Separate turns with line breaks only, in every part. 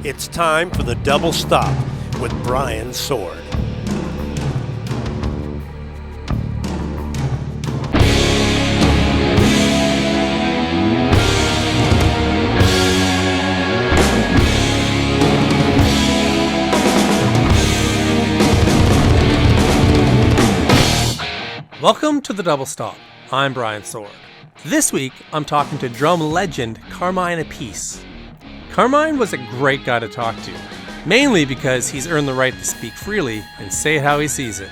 It's time for the Double Stop with Brian Sword.
Welcome to the Double Stop. I'm Brian Sword. This week, I'm talking to drum legend Carmine Appice. Carmine was a great guy to talk to, mainly because he's earned the right to speak freely and say how he sees it.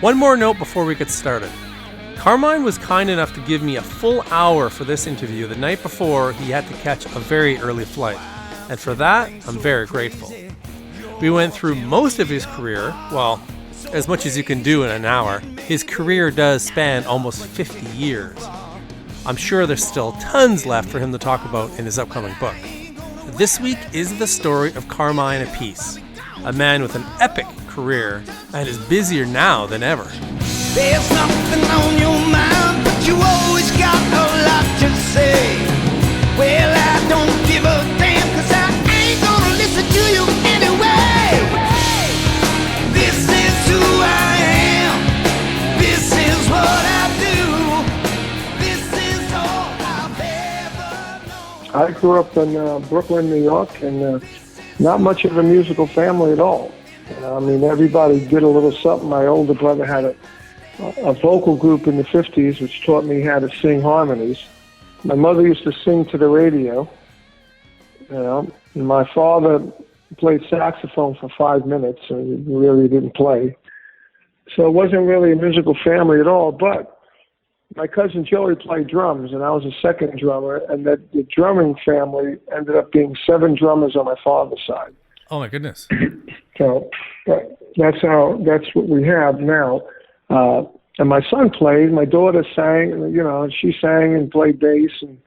One more note before we get started. Carmine was kind enough to give me a full hour for this interview the night before he had to catch a very early flight, and for that, I'm very grateful. We went through most of his career, well, as much as you can do in an hour. His career does span almost 50 years. I'm sure there's still tons left for him to talk about in his upcoming book. This week is the story of Carmine Appice, a man with an epic career and is busier now than ever.
There's something on your mind, but you always got a lot to say. Well, I don't give a damn, 'cause I ain't gonna listen to you anyway. This is who I am. This is what I do. This is all I've ever known.
I grew up in Brooklyn, New York, and not much of a musical family at all. I mean, everybody did a little something. My older brother had a vocal group in the 50s, which taught me how to sing harmonies. My mother used to sing to the radio. And my father played saxophone for 5 minutes, and he really didn't play. So it wasn't really a musical family at all, but my cousin Joey played drums, and I was a second drummer, and the drumming family ended up being 7 drummers on my father's side.
Oh my goodness.
So that's what we have now. And my son played, my daughter sang, and she sang and played bass, and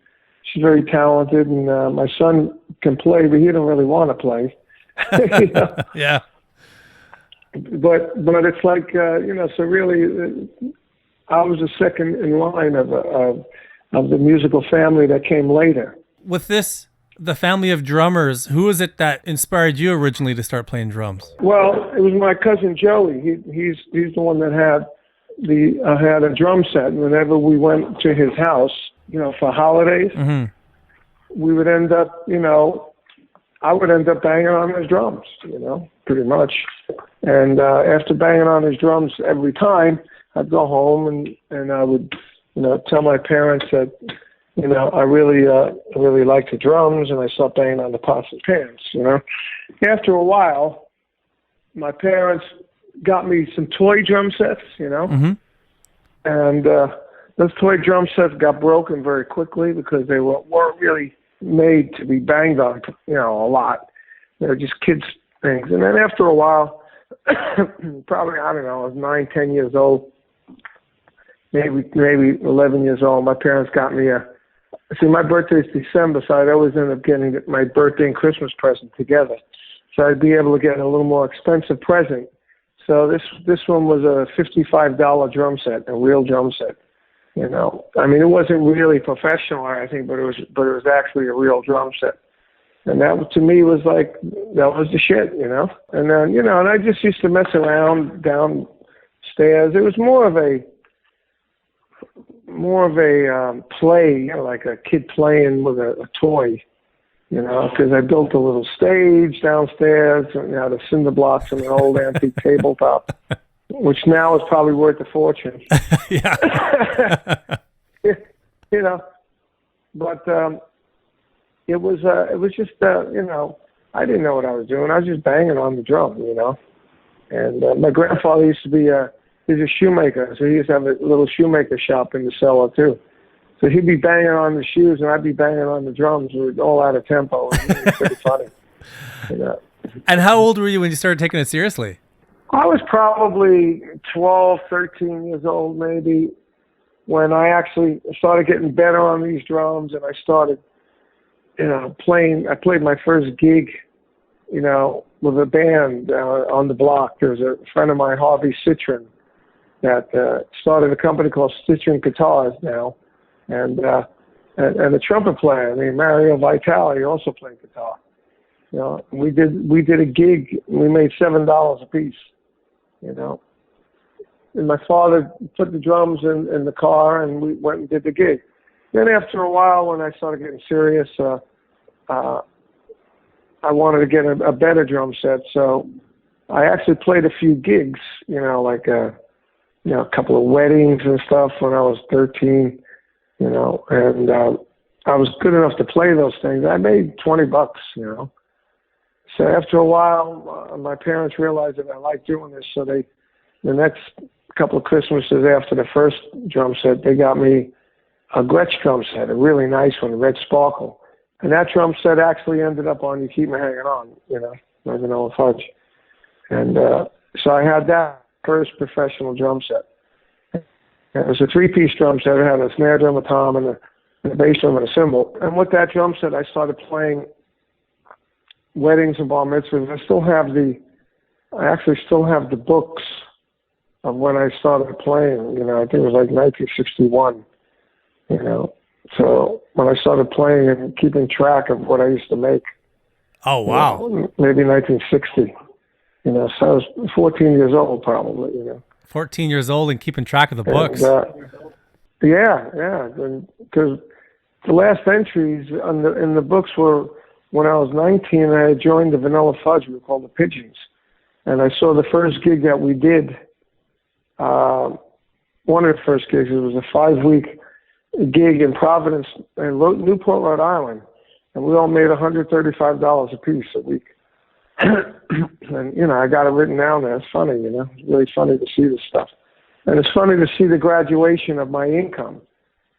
she's very talented, and my son can play, but he didn't really want to play.
Yeah.
But it's like, so really, I was the second in line of the musical family that came later.
With this, the family of drummers, who was it that inspired you originally to start playing drums?
Well, it was my cousin Joey. He's the one that had had a drum set, and whenever we went to his house, for holidays, we would end up, I would end up banging on his drums, pretty much. And after banging on his drums every time, I'd go home and I would, tell my parents that, I really liked the drums, and I stopped banging on the pots and pans, After a while, my parents got me some toy drum sets, and those toy drum sets got broken very quickly because they weren't really made to be banged on, a lot. They were just kids' things. And then after a while, probably, I don't know, I was 9, 10 years old, maybe 11 years old, my parents got me my birthday's December, so I'd always end up getting my birthday and Christmas present together. So I'd be able to get a little more expensive present. So this one was a $55 drum set, a real drum set. I mean, it wasn't really professional or anything, but it was actually a real drum set. And that, to me, was like, that was the shit, And then, and I just used to mess around downstairs. It was more of a play, like a kid playing with a toy, because I built a little stage downstairs, the cinder blocks and an old antique tabletop, which now is probably worth a fortune.
Yeah.
But it was just, I didn't know what I was doing. I was just banging on the drum, And my grandfather used to be he's a shoemaker, so he used to have a little shoemaker shop in the cellar too. So he'd be banging on the shoes, and I'd be banging on the drums. We were all out of tempo. It was pretty funny.
And how old were you when you started taking it seriously?
I was probably 12, 13 years old, maybe, when I actually started getting better on these drums, and I started, playing. I played my first gig, with a band on the block. There was a friend of mine, Harvey Citron, that started a company called Stewart Guitars now. And a trumpet player, Mario Vitale, also played guitar. You know, we did a gig. We made $7 a piece. You know, and my father put the drums in the car, and we went and did the gig. Then after a while, when I started getting serious, I wanted to get a better drum set. So I actually played a few gigs. You know, like a couple of weddings and stuff when I was 13. You know, and I was good enough to play those things. I made $20. You know. So after a while, my parents realized that I liked doing this. So the next couple of Christmases after the first drum set, they got me a Gretsch drum set, a really nice one, a red sparkle. And that drum set actually ended up on You Keep Me Hanging On, you know, by Vanilla Fudge. And so I had that first professional drum set. And it was a three-piece drum set. It had a snare drum, a tom, and a bass drum and a cymbal. And with that drum set, I started playing weddings and bar mitzvahs. I actually still have the books of when I started playing. You know, I think it was like 1961. You know, so when I started playing and keeping track of what I used to make.
Oh wow!
You know, maybe 1960. You know, so I was 14 years old probably. You know,
14 years old and keeping track of the books.
Yeah, because the last entries in the books were when I was 19. I had joined the Vanilla Fudge. We were called the Pigeons, and I saw the first gig that we did. One of the first gigs. It was a 5-week gig in Providence and Newport, Rhode Island, and we all made $135 a piece a week. And you know, I got it written down there. It's funny, you know. It's really funny to see this stuff, and it's funny to see the graduation of my income.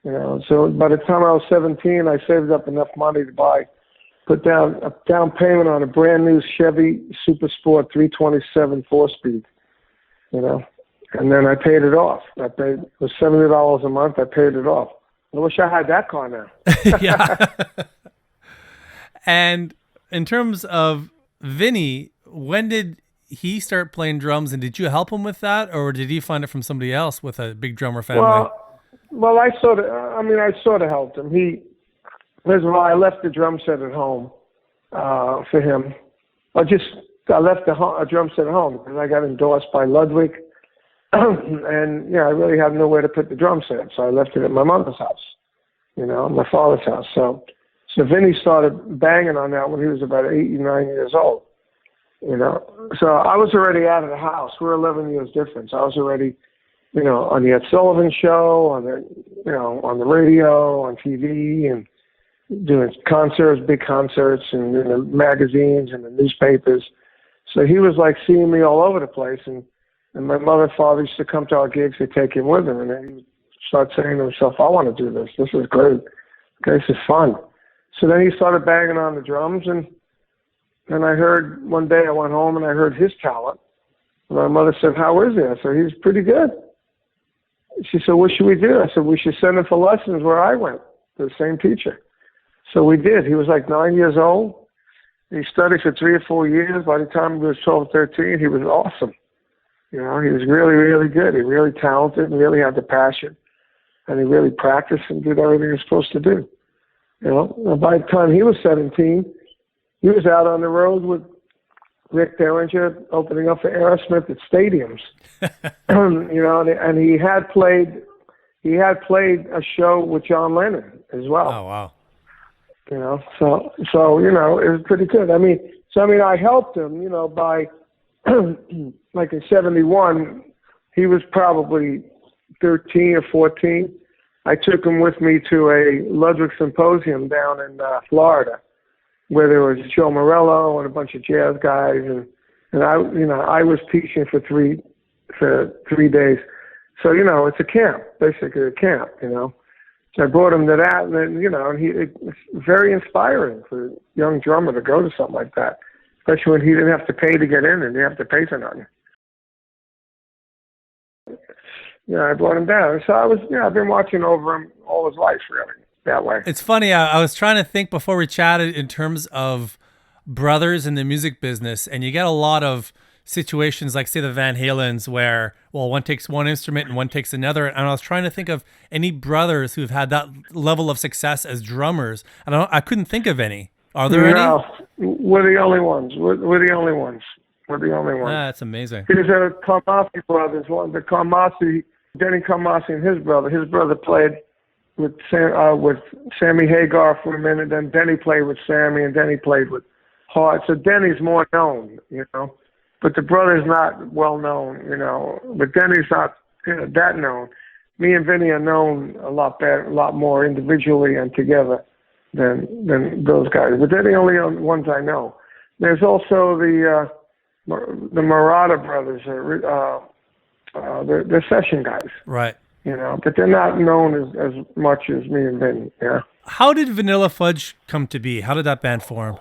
You know, so by the time I was 17, I saved up enough money to put down a down payment on a brand new Chevy Super Sport 327 4-speed. You know, and then I paid it off. It was $70 a month. I paid it off. I wish I had that car now.
Yeah. And in terms of Vinnie, when did he start playing drums, and did you help him with that, or did he find it from somebody else with a big drummer family?
Well, I sort of helped him. First of all, I left the drum set at home for him. I left a drum set at home because I got endorsed by Ludwig. And, yeah, I really had nowhere to put the drum set, so I left it at my mother's house, you know, my father's house. So Vinnie started banging on that when he was about 8 or 9 years old, you know. So I was already out of the house. We're 11 years difference. I was already, you know, on the Ed Sullivan Show, on the radio, on TV, and doing concerts, big concerts, and in the magazines and the newspapers. So he was like seeing me all over the place, and my mother and father used to come to our gigs. They'd take him with them, and then he would start saying to himself, I want to do this. This is great. Okay, this is fun. So then he started banging on the drums, and I heard one day I went home and I heard his talent. And my mother said, how is he? I said, he's pretty good. She said, what should we do? I said, we should send him for lessons where I went, to the same teacher. So we did. He was like 9 years old. He studied for 3 or 4 years. By the time he was 12, 13, he was awesome. You know, he was really, really good. He really talented and really had the passion. And he really practiced and did everything he was supposed to do. You know, and by the time he was 17, he was out on the road with Rick Derringer opening up for Aerosmith at stadiums. You know, and he had played a show with John Lennon as well.
Oh, wow.
You know, so you know, it was pretty good. I helped him, you know, by like in 71, he was probably 13 or 14. I took him with me to a Ludwig symposium down in Florida, where there was Joe Morello and a bunch of jazz guys, and I was teaching for three days. So, you know, it's a camp, basically a camp, you know. So I brought him to that, and then, you know, it's very inspiring for a young drummer to go to something like that, especially when he didn't have to pay to get in and didn't have to pay for nothing. Yeah, I brought him down. So I've been watching over him all his life, really, that way.
It's funny. I was trying to think before we chatted in terms of brothers in the music business, and you get a lot of situations like, say, the Van Halens, where, well, one takes one instrument and one takes another. And I was trying to think of any brothers who've had that level of success as drummers. I couldn't think of any. Are there any?
We're the only ones. We're the only ones. We're the only ones.
Ah, that's amazing.
There's a Carmine brothers. One, the Carmine, Denny Carmine and his brother. His brother played with Sammy Hagar for a minute. Then Denny played with Sammy, and Denny played with Hart. So Denny's more known, you know. But the brother's not well known, you know. But Denny's not that known. Me and Vinnie are known a lot better, a lot more individually and together than those guys. But they're the only ones I know. There's also the Murata brothers. They're session guys,
Right.
you know. But they're not known as much as me and Vinnie. Yeah.
How did Vanilla Fudge come to be? How did that band form?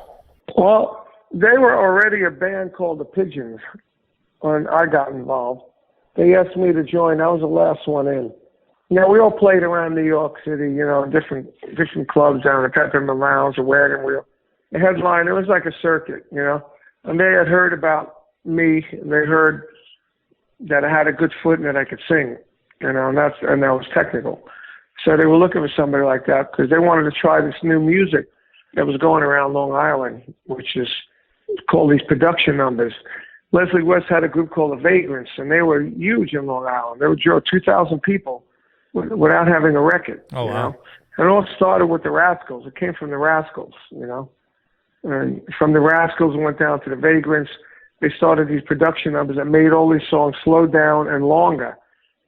Well, they were already a band called the Pigeons when I got involved. They asked me to join. I was the last one in. You know, we all played around New York City, you know, different clubs down at Peppermint Lounge or Wagon Wheel. The headline, it was like a circuit, you know. And they had heard about me, and they heard that I had a good foot and that I could sing, you know, and that was technical. So they were looking for somebody like that because they wanted to try this new music that was going around Long Island, which is called these production numbers. Leslie West had a group called The Vagrants, and they were huge in Long Island. They would draw 2,000 people without having a record.
Oh, wow.
Know? And it all started with the Rascals. It came from the Rascals, you know. And from the Rascals, it went down to the Vagrants. They started these production numbers that made all these songs slow down and longer,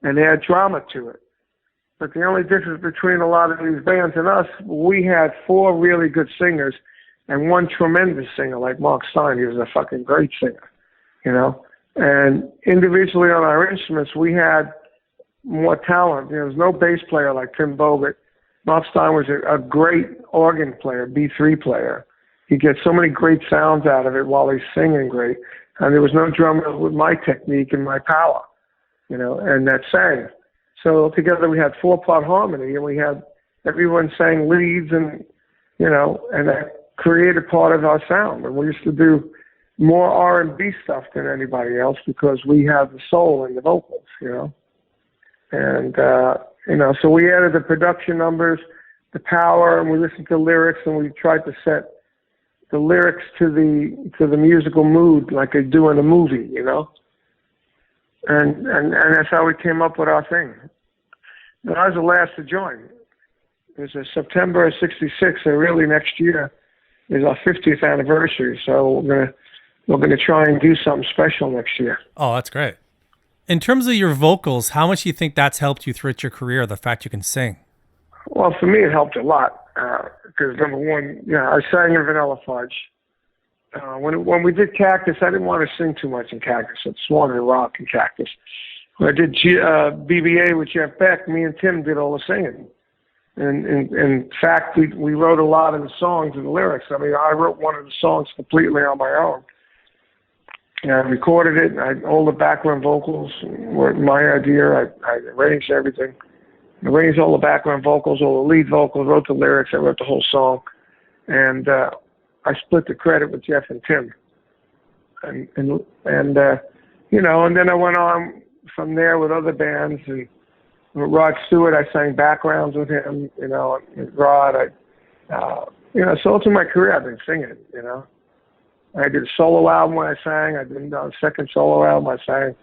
and they had drama to it. But the only difference between a lot of these bands and us, we had 4 really good singers and 1 tremendous singer like Mark Stein. He was a fucking great singer, you know. And individually on our instruments, we had more talent. There was no bass player like Tim Bogert. Mark Stein was a great organ player, B3 player. He gets so many great sounds out of it while he's singing great. And there was no drummer with my technique and my power, you know, and that sang. So together we had 4-part harmony, and we had everyone sang leads, and, you know, and that created part of our sound. And we used to do more R&B stuff than anybody else because we had the soul in the vocals, you know. And, you know, so we added the production numbers, the power, and we listened to lyrics, and we tried to set the lyrics to the musical mood like they do in a movie, you know. And that's how we came up with our thing. And I was the last to join. It was September of '66, and really next year is our 50th anniversary. So we're gonna try and do something special next year.
Oh, that's great. In terms of your vocals, how much do you think that's helped you throughout your career, the fact you can sing?
Well, for me, it helped a lot because, number one, you know, I sang in Vanilla Fudge. When we did Cactus, I didn't want to sing too much in Cactus. I just wanted to rock in Cactus. When I did BBA with Jeff Beck, me and Tim did all the singing. And in fact, we wrote a lot of the songs and the lyrics. I mean, I wrote one of the songs completely on my own. And I recorded it. All the background vocals were my idea. I arranged everything. I arranged all the background vocals, all the lead vocals, wrote the lyrics. I wrote the whole song. And I split the credit with Jeff and Tim. And you know, and then I went on from there with other bands. And with Rod Stewart, I sang backgrounds with him, you know, with Rod. You know, so through my career, I've been singing, you know. I did a solo album when I sang. I did a second solo album I sang.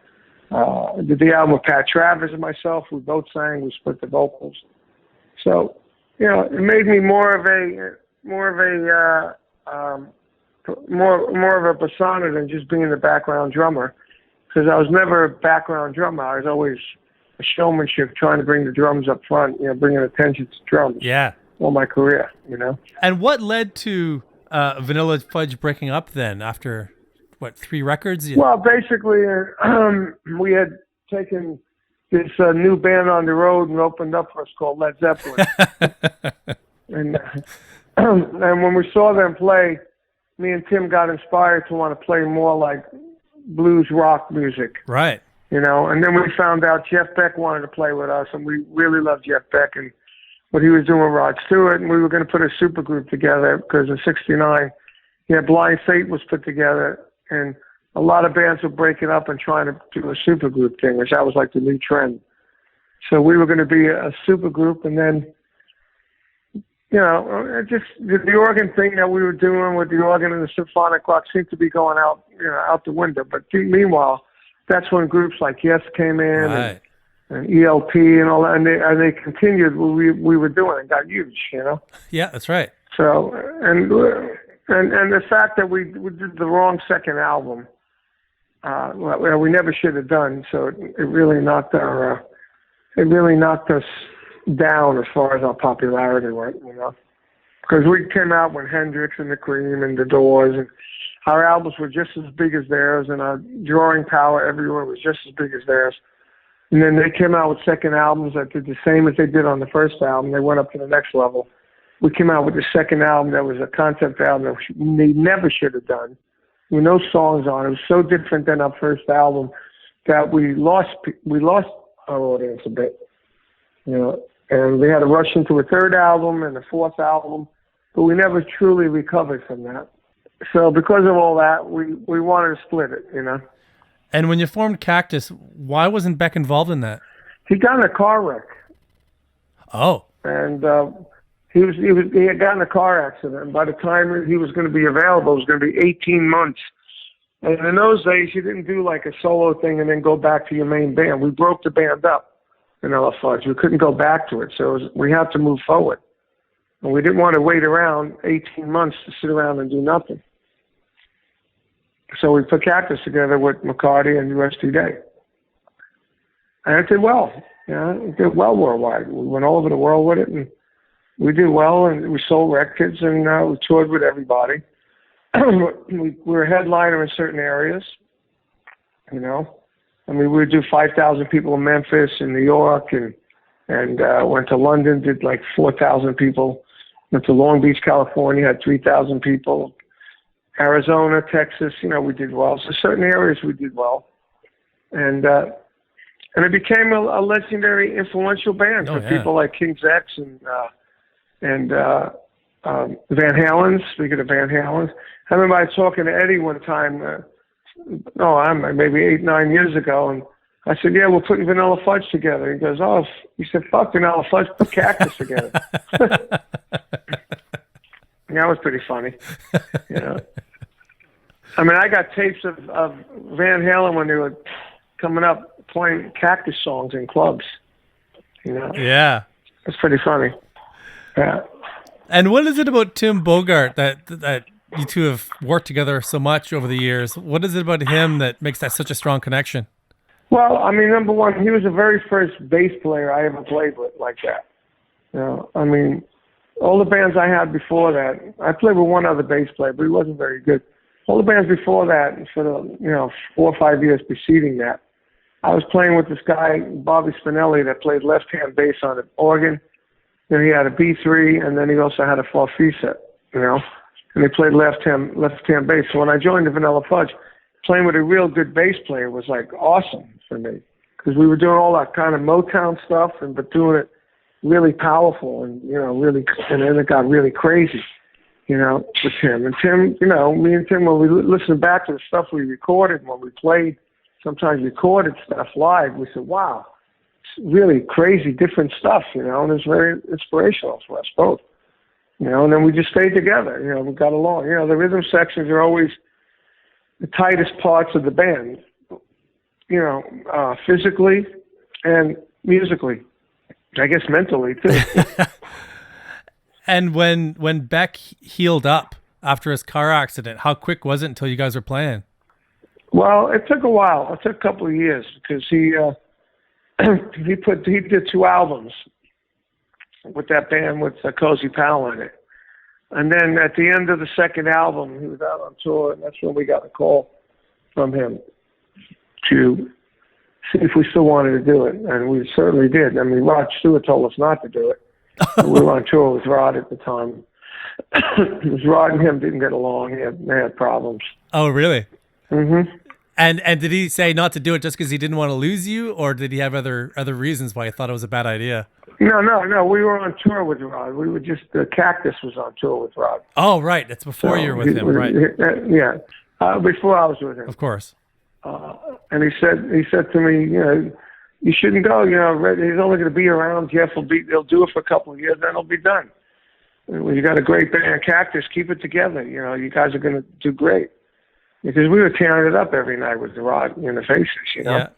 I did the album with Pat Travers and myself. We both sang. We split the vocals. So, you know, it made me more of a persona than just being the background drummer. Because I was never a background drummer. I was always a showmanship, trying to bring the drums up front. You know, bringing attention to drums.
Yeah. All
my career. You know.
And what led to Vanilla Fudge breaking up then after, what, 3 records? Yeah.
Well, basically, we had taken this new band on the road and opened up for us called Led Zeppelin. and when we saw them play, me and Tim got inspired to want to play more like blues rock music.
Right.
You know, and then we found out Jeff Beck wanted to play with us, and we really loved Jeff Beck and what he was doing with Rod Stewart, and we were going to put a supergroup together because in '69, Blind Fate was put together, and a lot of bands were breaking up and trying to do a supergroup thing, which that was like the new trend. So we were going to be a supergroup, and then just the organ thing that we were doing with the organ and the symphonic rock seemed to be going out, out the window. But meanwhile, that's when groups like Yes came in
Right.
and ELP and all that, and they continued what we were doing and got huge,
Yeah, that's right.
So and the fact that we did the wrong second album, we never should have done. So it really knocked us down as far as our popularity went, because we came out when Hendrix and the Cream and the Doors, and our albums were just as big as theirs, and our drawing power everywhere was just as big as theirs. And then they came out with second albums that did the same as they did on the first album. They went up to the next level. We came out with the second album that was a concept album that they never should have done, with no songs on it. It was so different than our first album that we lost our audience a bit, And we had to rush into a third album and a fourth album, but we never truly recovered from that. So because of all that, we wanted to split it,
And when you formed Cactus, why wasn't Beck involved in that?
He got in a car wreck.
Oh.
And he had gotten in a car accident. And by the time he was going to be available, it was going to be 18 months. And in those days, you didn't do like a solo thing and then go back to your main band. We broke the band up, Vanilla Fudge. We couldn't go back to it, so we had to move forward. And we didn't want to wait around 18 months to sit around and do nothing. So we put Cactus together with McCarty and USD Day. And it did well. It did well worldwide. We went all over the world with it, and we did well, and we sold records, and we toured with everybody. We were a headliner in certain areas, I mean, we would do 5,000 people in Memphis and New York, and went to London, did like 4,000 people. Went to Long Beach, California, had 3,000 people. Arizona, Texas, we did well. So certain areas we did well. And it became a legendary, influential band for people like King's X and Van Halen. Speaking of Van Halen, I remember I was talking to Eddie one time, maybe 8-9 years ago, and I said, yeah, we're putting Vanilla Fudge together. He goes, he said, fuck Vanilla Fudge, put Cactus together. That was pretty funny. I mean, I got tapes of Van Halen when they were coming up playing Cactus songs in clubs.
Yeah.
It's pretty funny. Yeah.
And what is it about Tim Bogart that you two have worked together so much over the years? What is it about him that makes that such a strong connection?
Well, I mean, number one, he was the very first bass player I ever played with like that. I mean, all the bands I had before that, I played with one other bass player, but he wasn't very good. All the bands before that, for the 4 or 5 years preceding that, I was playing with this guy, Bobby Spinelli, that played left-hand bass on the organ. Then he had a B3, and then he also had a Farfisa, and he played left-hand bass. So when I joined the Vanilla Fudge, playing with a real good bass player was like awesome for me, because we were doing all that kind of Motown stuff, but doing it really powerful and really, and then it got really crazy, with Tim. And Tim, me and Tim, when we listened back to the stuff we recorded, when we played, sometimes recorded stuff live, we said, wow, it's really crazy, different stuff, and it's very inspirational for us both, and then we just stayed together, we got along. The rhythm sections are always the tightest parts of the band, physically and musically. I guess mentally too.
And when Beck healed up after his car accident, how quick was it until you guys were playing?
Well, it took a while. It took a couple of years because he did 2 albums with that band with Cozy Powell in it. And then at the end of the second album, he was out on tour, and that's when we got a call from him to see if we still wanted to do it. And we certainly did. I mean, Rod Stewart told us not to do it. We were on tour with Rod at the time. It was Rod and him didn't get along. They had problems.
Oh, really?
Mm-hmm.
And did he say not to do it just because he didn't want to lose you, or did he have other reasons why he thought it was a bad idea?
No. We were on tour with Rod. We were just Cactus was on tour with Rod.
Oh, right. That's before you were with him, right?
Yeah. Before I was with him.
Of course.
And he said to me, you shouldn't go. He's only going to be around. Jeff he'll do it for a couple of years, then he'll be done. When you got a great band, Cactus, keep it together. You know, you guys are going to do great. Because we were tearing it up every night with the rod in the faces, you know.
Yeah.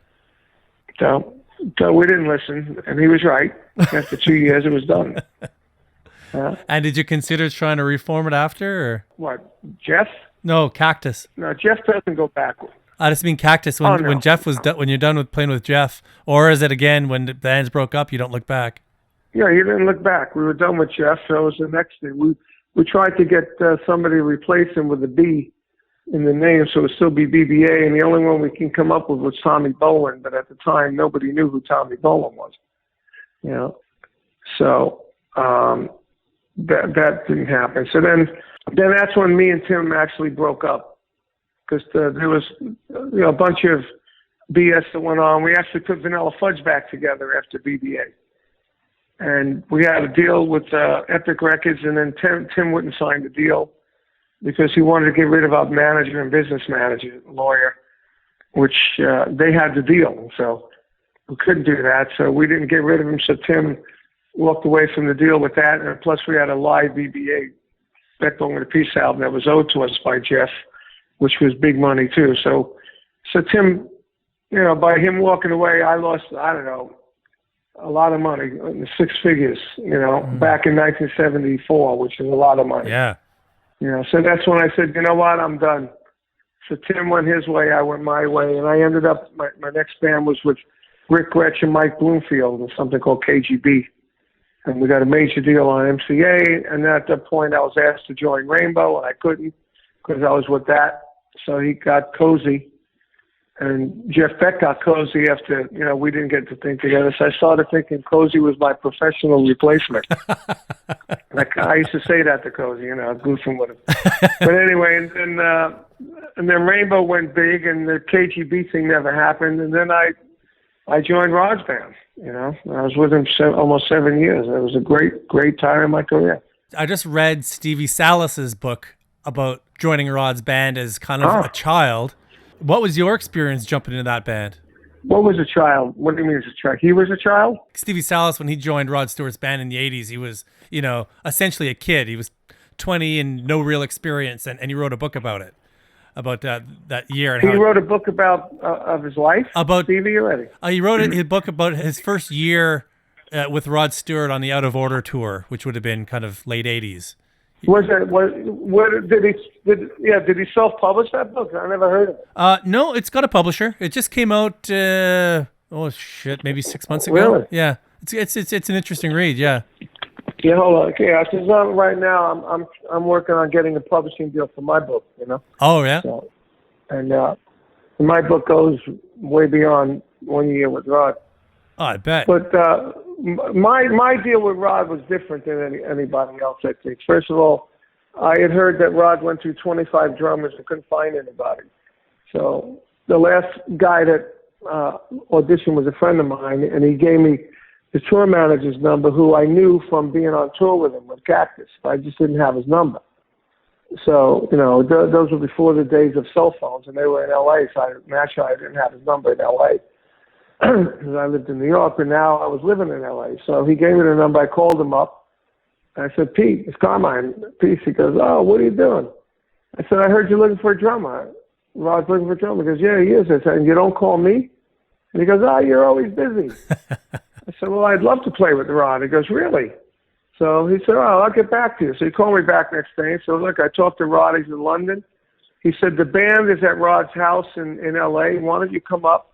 So we didn't listen, and he was right. After 2 years, it was done.
And did you consider trying to reform it after? Or?
What, Jeff?
No, Cactus.
No, Jeff doesn't go backward.
I just mean Cactus when Jeff was when you're done with playing with Jeff, or is it again when the bands broke up, you don't look back?
Yeah, you didn't look back. We were done with Jeff, so it was the next thing. We tried to get somebody to replace him with a B in the name, so it would still be BBA, and the only one we can come up with was Tommy Bolin, but at the time, nobody knew who Tommy Bolin was, you know. So that didn't happen. So then that's when me and Tim actually broke up, because there was a bunch of BS that went on. We actually put Vanilla Fudge back together after BBA. And we had a deal with Epic Records, and then Tim wouldn't sign the deal because he wanted to get rid of our manager and business manager, lawyer, which they had the deal. So we couldn't do that. So we didn't get rid of him. So Tim walked away from the deal with that. And plus we had a live BBA, Beck and Appice album that was owed to us by Jeff, which was big money too. So Tim, you know, by him walking away, I lost, I don't know, a lot of money, 6 figures, you know, back in 1974, which is a lot of money.
Yeah.
You know, so that's when I said, you know what, I'm done. So Tim went his way, I went my way, and I ended up, my next band was with Rick Gretsch and Mike Bloomfield and something called KGB. And we got a major deal on MCA, and at that point I was asked to join Rainbow, and I couldn't because I was with that. So he got Cozy, and Jeff Beck got Cozy after, you know, we didn't get the thing together. So I started thinking Cozy was my professional replacement. Like, I used to say that to Cozy, you know, goofing with him. But anyway, and then Rainbow went big, and the KGB thing never happened. And then I joined Rod's band, you know. I was with him almost 7 years. It was a great time in my career.
I just read Stevie Salas's book about joining Rod's band as kind of a child. What was your experience jumping into that band?
What was a child? What do you mean as a child? He was a child?
Stevie Salas, when he joined Rod Stewart's band in the 80s, he was, you know, essentially a kid. He was 20 and no real experience, and he wrote a book about it, about that year. And
he wrote a book about of his life?
About
Stevie already?
He wrote a book about his first year with Rod Stewart on the Out of Order tour, which would have been kind of late 80s. Did he self-publish that book? I never heard of it. No, it's got a publisher. It just came out. Maybe 6 months ago.
Really?
Yeah, it's an interesting read. Yeah.
Yeah, hold on. Okay, because right now I'm working on getting a publishing deal for my book. You know.
Oh yeah.
So, and my book goes way beyond 1 year with Rod.
Oh, I bet.
But my deal with Rod was different than anybody else, I think. First of all, I had heard that Rod went through 25 drummers and couldn't find anybody. So the last guy that auditioned was a friend of mine, and he gave me the tour manager's number, who I knew from being on tour with him with Cactus. I just didn't have his number. So, you know, those were before the days of cell phones, and they were in L.A., so naturally I didn't have his number in L.A. because I lived in New York, and now I was living in L.A. So he gave me the number. I called him up. I said, Pete, it's Carmine Appice. He goes, oh, what are you doing? I said, I heard you're looking for a drummer. Rod's looking for a drummer. He goes, yeah, he is. I said, and you don't call me? And he goes, oh, you're always busy. I said, well, I'd love to play with Rod. He goes, really? So he said, oh, I'll get back to you. So he called me back next day. So look, I talked to Rod. He's in London. He said, the band is at Rod's house in L.A. Why don't you come up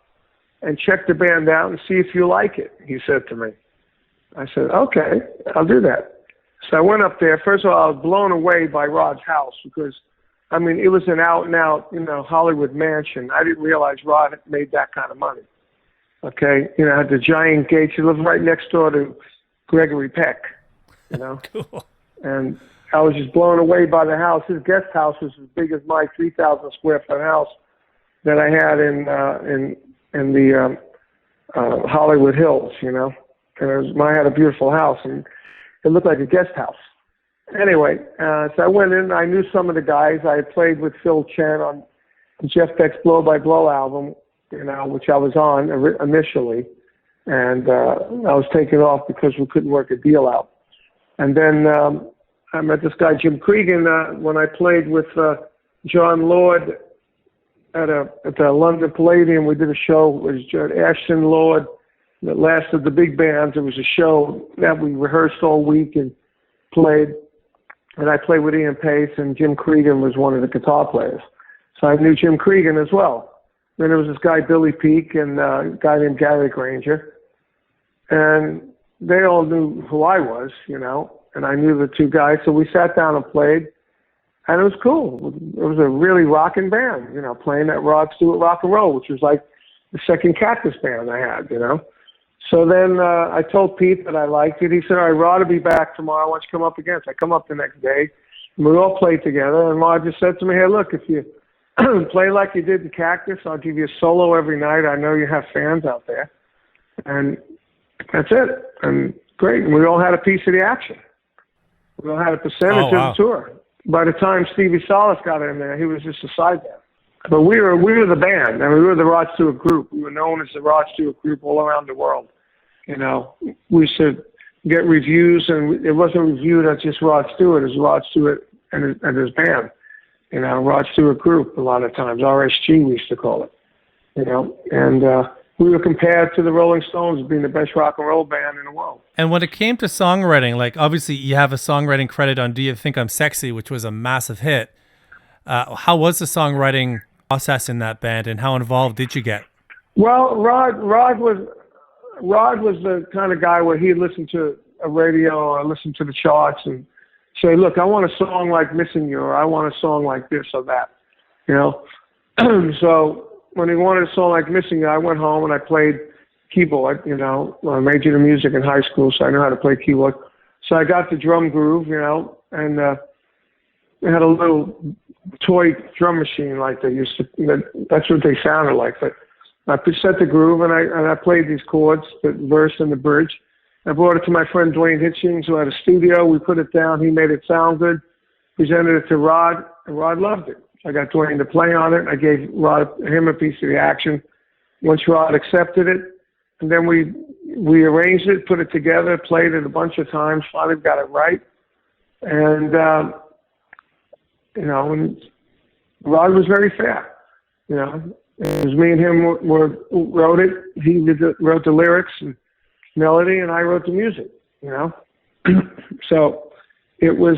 and check the band out and see if you like it, he said to me. I said, okay, I'll do that. So I went up there. First of all, I was blown away by Rod's house because, I mean, it was an out-and-out, you know, Hollywood mansion. I didn't realize Rod made that kind of money. Okay? You know, had the giant gates. He lived right next door to Gregory Peck, you know? Cool. And I was just blown away by the house. His guest house was as big as my 3,000 square foot house that I had in the Hollywood Hills, you know. And I had a beautiful house, and it looked like a guest house. Anyway, so I went in. I knew some of the guys. I had played with Phil Chen on Jeff Beck's Blow by Blow album, you know, which I was on initially. And I was taken off because we couldn't work a deal out. And then I met this guy, Jim Cregan, when I played with John Lord at the London Palladium. We did a show with Ashton Lord that lasted the big bands. It was a show that we rehearsed all week and played. And I played with Ian Pace, and Jim Cregan was one of the guitar players. So I knew Jim Cregan as well. Then there was this guy, Billy Peake, and a guy named Gary Granger. And they all knew who I was, and I knew the two guys. So we sat down and played, and it was cool. It was a really rocking band, playing that Rod Stewart rock and roll, which was like the second Cactus band I had, So then I told Pete that I liked it. He said, all right, Rod will be back tomorrow. Why don't you come up again? So I come up the next day, and we all played together. And Rod just said to me, hey, look, if you play like you did in Cactus, I'll give you a solo every night. I know you have fans out there. And that's it. And great. And we all had a piece of the action. We all had a percentage of the tour. By the time Stevie Salas got in there, he was just a side band. But we were the band. I mean, we were the Rod Stewart group. We were known as the Rod Stewart group all around the world. We used to get reviews, and it wasn't reviewed as just Rod Stewart. It was Rod Stewart and his band. Rod Stewart group a lot of times. RSG, we used to call it. And we were compared to the Rolling Stones as being the best rock and roll band in the world.
And when it came to songwriting, like obviously you have a songwriting credit on Do You Think I'm Sexy, which was a massive hit. How was the songwriting process in that band, and how involved did you get?
Well, Rod was the kind of guy where he'd listen to a radio or listen to the charts and say, look, I want a song like Missing You, or I want a song like this or that, So when he wanted a song like Missing You, I went home and I played keyboard, I majored in music in high school, so I knew how to play keyboard. So I got the drum groove, and they had a little toy drum machine like they used to, that's what they sounded like. But I set the groove, and I played these chords, the verse and the bridge. I brought it to my friend Dwayne Hitchings, who had a studio. We put it down. He made it sound good. Presented it to Rod, and Rod loved it. I got Dwayne to play on it. I gave him a piece of the action. Once Rod accepted it, and then we arranged it, put it together, played it a bunch of times. Finally got it right, and and Rod was very fair. It was me and him wrote it. He wrote the lyrics and melody, and I wrote the music. So it was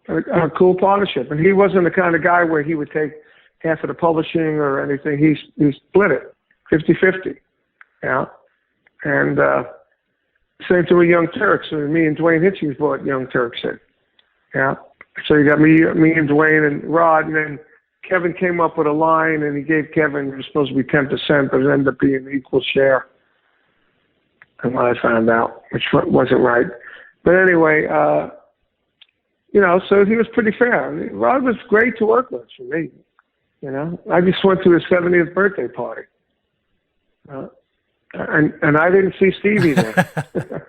a cool partnership. And he wasn't the kind of guy where he would take half of the publishing or anything. He split it 50-50. And same to with Young Turks. So me and Dwayne Hitchings brought Young Turks in. So you got me and Dwayne and Rod, and then Kevin came up with a line, and he gave Kevin, it was supposed to be 10%, but it ended up being an equal share. And what I found out, which wasn't right. But anyway, so he was pretty fair. I mean, Rod was great to work with for me. I just went to his 70th birthday party. And I didn't see Stevie there.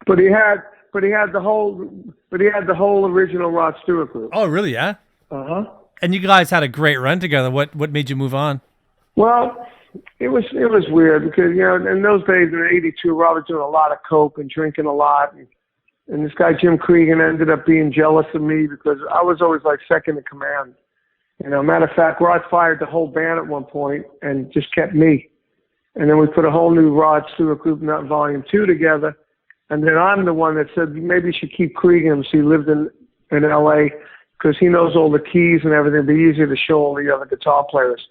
But he had the whole original Rod Stewart group.
Oh, really? Yeah.
Uh-huh.
And you guys had a great run together. What made you move on?
Well, it was weird because in those days in '82, Rod was doing a lot of coke and drinking a lot, and this guy Jim Cregan ended up being jealous of me because I was always like second in command. Matter of fact, Rod fired the whole band at one point and just kept me. And then we put a whole new Rod Stewart group, not Volume 2, together. And then I'm the one that said maybe you should keep Cregan. So he lived in L.A. because he knows all the keys and everything. It'd be easier to show all the other guitar players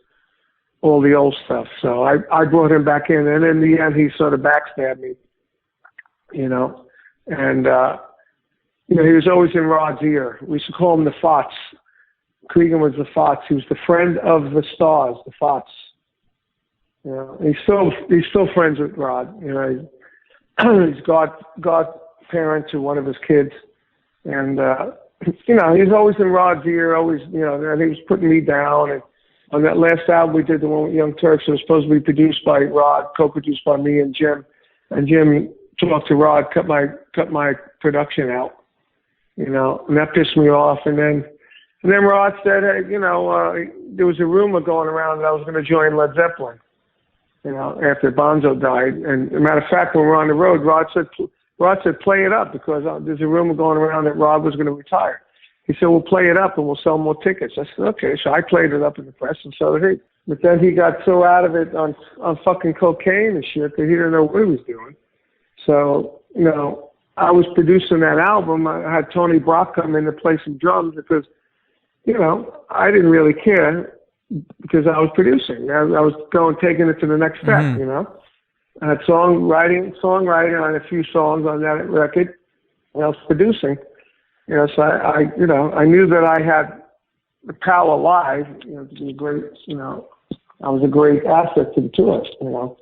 all the old stuff. So I brought him back in. And in the end, he sort of backstabbed me, And, he was always in Rod's ear. We used to call him the Fots. Cregan was the Fots. He was the friend of the stars, the Fots. He's still friends with Rod. He's godparent to one of his kids, and he's always in Rod's ear. Always, and he was putting me down. And on that last album we did, the one with Young Turks, it was supposed to be produced by Rod, co-produced by me and Jim. And Jim talked to Rod, cut my production out. And that pissed me off. And then Rod said, hey, there was a rumor going around that I was going to join Led Zeppelin. After Bonzo died. And as a matter of fact, when we were on the road, Rod said, Rod said, play it up because there's a rumor going around that Rod was going to retire. He said, we'll play it up and we'll sell more tickets. I said, okay. So I played it up in the press and so did he. But then he got so out of it on fucking cocaine and shit that he didn't know what he was doing. So, you know, I was producing that album. I had Tony Brock come in to play some drums because, you know, I didn't really care because I was producing. I was taking it to the next step, you know. I had songwriting on a few songs on that record. And I was producing. You know, so I knew that I had the power live, you know, to be a great, you know, I was a great asset to the tour, you know.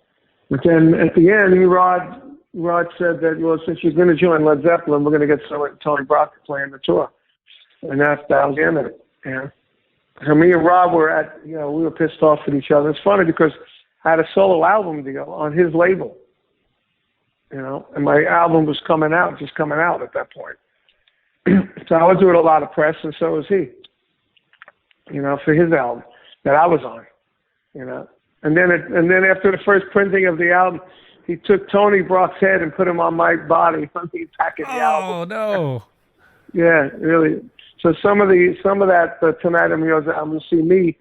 But then at the end, Rod said that, well, since you're going to join Led Zeppelin, we're going to get Tony Brock to play on the tour. And that was the end of it, you know. So me and Rob we were pissed off at each other. It's funny because I had a solo album deal on his label, you know, and my album was just coming out at that point. So I was doing a lot of press, and so was he, you know, for his album that I was on, you know. And then after the first printing of the album, he took Tony Brock's head and put him on my body. He packaged the album.
Oh no!
Yeah, really. So some of that tonight I'm going to see me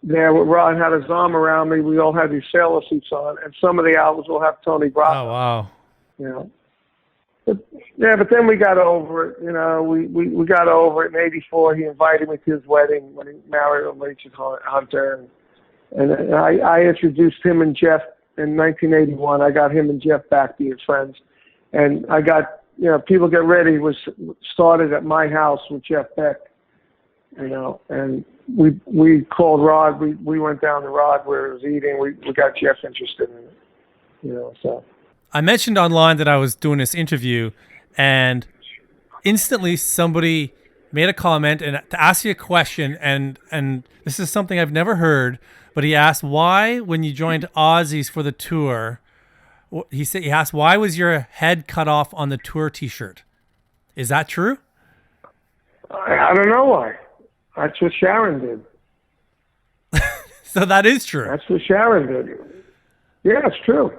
there. Rod had his arm around me. We all had these sailor suits on, and some of the albums will have Tony Brock.
Oh wow!
You know. But then we got over it. You know, we got over it in '84. He invited me to his wedding when he married Rachel Hunter, and I introduced him and Jeff in 1981. I got him and Jeff Beck being friends, and I got, you know, People Get Ready was started at my house with Jeff Beck, you know, and we called Rod. We went down to Rod where he was eating. We got Jeff interested in it, you know, so.
I mentioned online that I was doing this interview, and instantly somebody made a comment and to ask you a question, and this is something I've never heard, but he asked why, when you joined Ozzy's for the tour, he asked why was your head cut off on the tour T-shirt? Is that true?
I don't know why. That's what Sharon did.
So that is true.
That's what Sharon did. Yeah, it's true.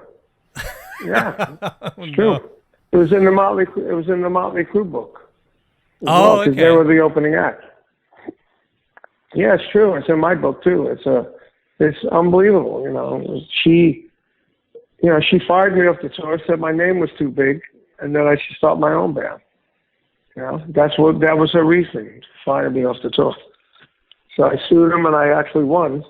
Yeah, it's true. No. It was in the Motley Crue book.
Oh, okay.
They were the opening act. Yeah, it's true. It's in my book too. It's unbelievable. You know, she fired me off the tour, said my name was too big, and then I should start my own band. You know, that was her reasoning, to fire me off the tour. So I sued him, and I actually won,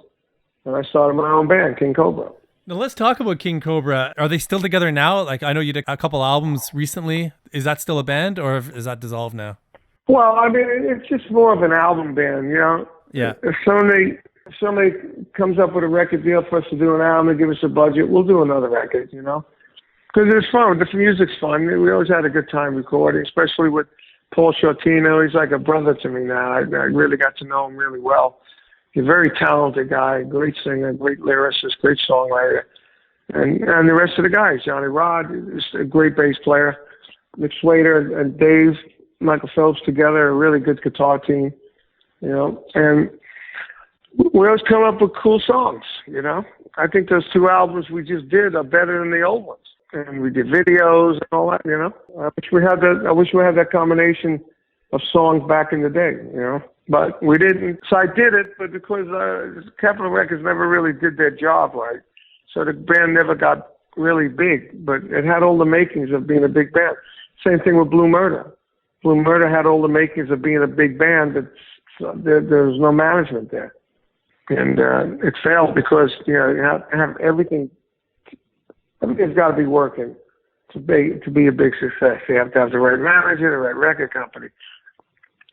and I started my own band, King Cobra.
Now let's talk about King Cobra. Are they still together now? Like, I know you did a couple albums recently. Is that still a band, or is that dissolved now?
Well, I mean, it's just more of an album band, you know?
Yeah.
If somebody comes up with a record deal for us to do an album and give us a budget, we'll do another record, you know? Because it's fun. The music's fun. We always had a good time recording, especially with Paul Shortino. He's like a brother to me now. I really got to know him really well. He's a very talented guy, great singer, great lyricist, great songwriter. And the rest of the guys, Johnny Rod is a great bass player. Nick Slater and Dave, Michael Phelps together, a really good guitar team, you know. And we always come up with cool songs, you know. I think those two albums we just did are better than the old ones. And we did videos and all that, you know. I wish we had that combination of songs back in the day, you know. But we didn't. So I did it, but because Capitol Records never really did their job right. So the band never got really big, but it had all the makings of being a big band. Same thing with Blue Murder. Blue Murder had all the makings of being a big band, but there was no management there. And it failed because, you know, you have everything. Everything's got to be working to be a big success. You have to have the right manager, the right record company,